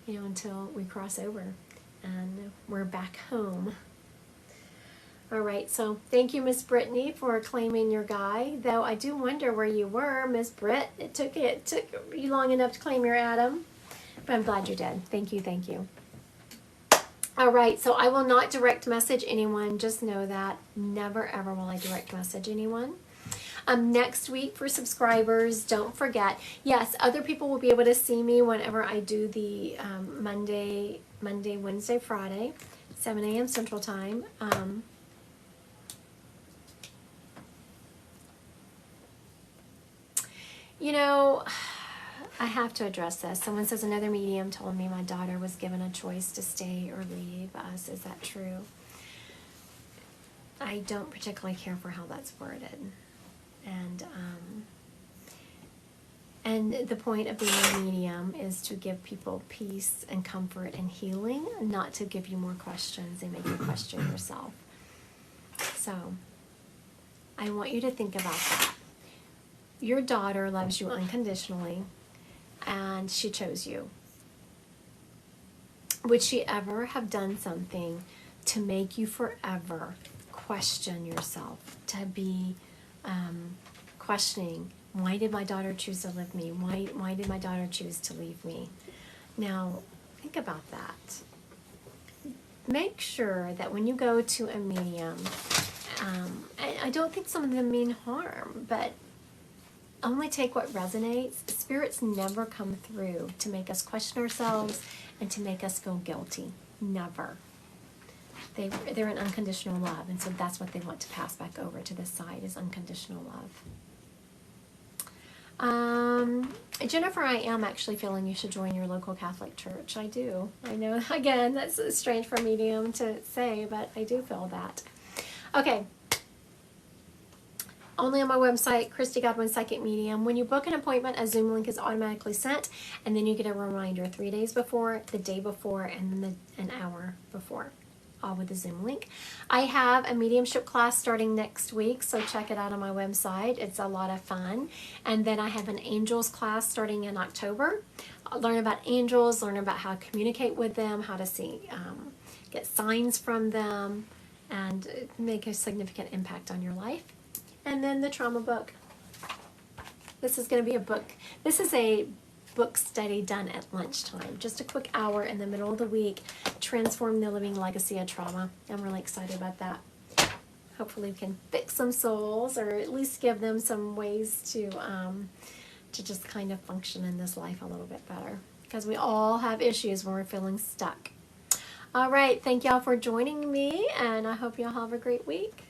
until we cross over and we're back home. All right, so thank you, Miss Brittany, for claiming your guy. Though I do wonder where you were, Miss Britt. It took you long enough to claim your Adam, but I'm glad you did. Thank you, thank you. All right, so I will not direct message anyone. Just know that. Never, ever will I direct message anyone. Next week for subscribers, don't forget, yes, other people will be able to see me whenever I do the Monday, Wednesday, Friday, 7 a.m. Central Time. I have to address this. Someone says another medium told me my daughter was given a choice to stay or leave us. Is that true? I don't particularly care for how that's worded. And the point of being a medium is to give people peace and comfort and healing, not to give you more questions and make you question yourself. So I want you to think about that. Your daughter loves you unconditionally, and she chose you. Would she ever have done something to make you forever question yourself, to be questioning, why did my daughter choose to leave me? Why did my daughter choose to leave me? Now, think about that. Make sure that when you go to a medium, I don't think some of them mean harm, but only take what resonates. Spirits never come through to make us question ourselves and to make us feel guilty. Never. They're an unconditional love, and so that's what they want to pass back over to this side, is unconditional love. Jennifer, I am actually feeling you should join your local Catholic church. I do. I know, again, that's strange for a medium to say, but I do feel that. Okay. Only on my website, Christy Godwin Psychic Medium. When you book an appointment, a Zoom link is automatically sent, and then you get a reminder 3 days before, the day before, and then an hour before, all with the Zoom link. I have a mediumship class starting next week, so check it out on my website. It's a lot of fun. And then I have an angels class starting in October. I'll learn about angels, learn about how to communicate with them, how to see, get signs from them, and make a significant impact on your life. And then the trauma book. This is going to be a book. This is a book study done at lunchtime. Just a quick hour in the middle of the week. Transform the living legacy of trauma. I'm really excited about that. Hopefully we can fix some souls, or at least give them some ways to just kind of function in this life a little bit better. Because we all have issues when we're feeling stuck. All right. Thank y'all for joining me, and I hope y'all have a great week.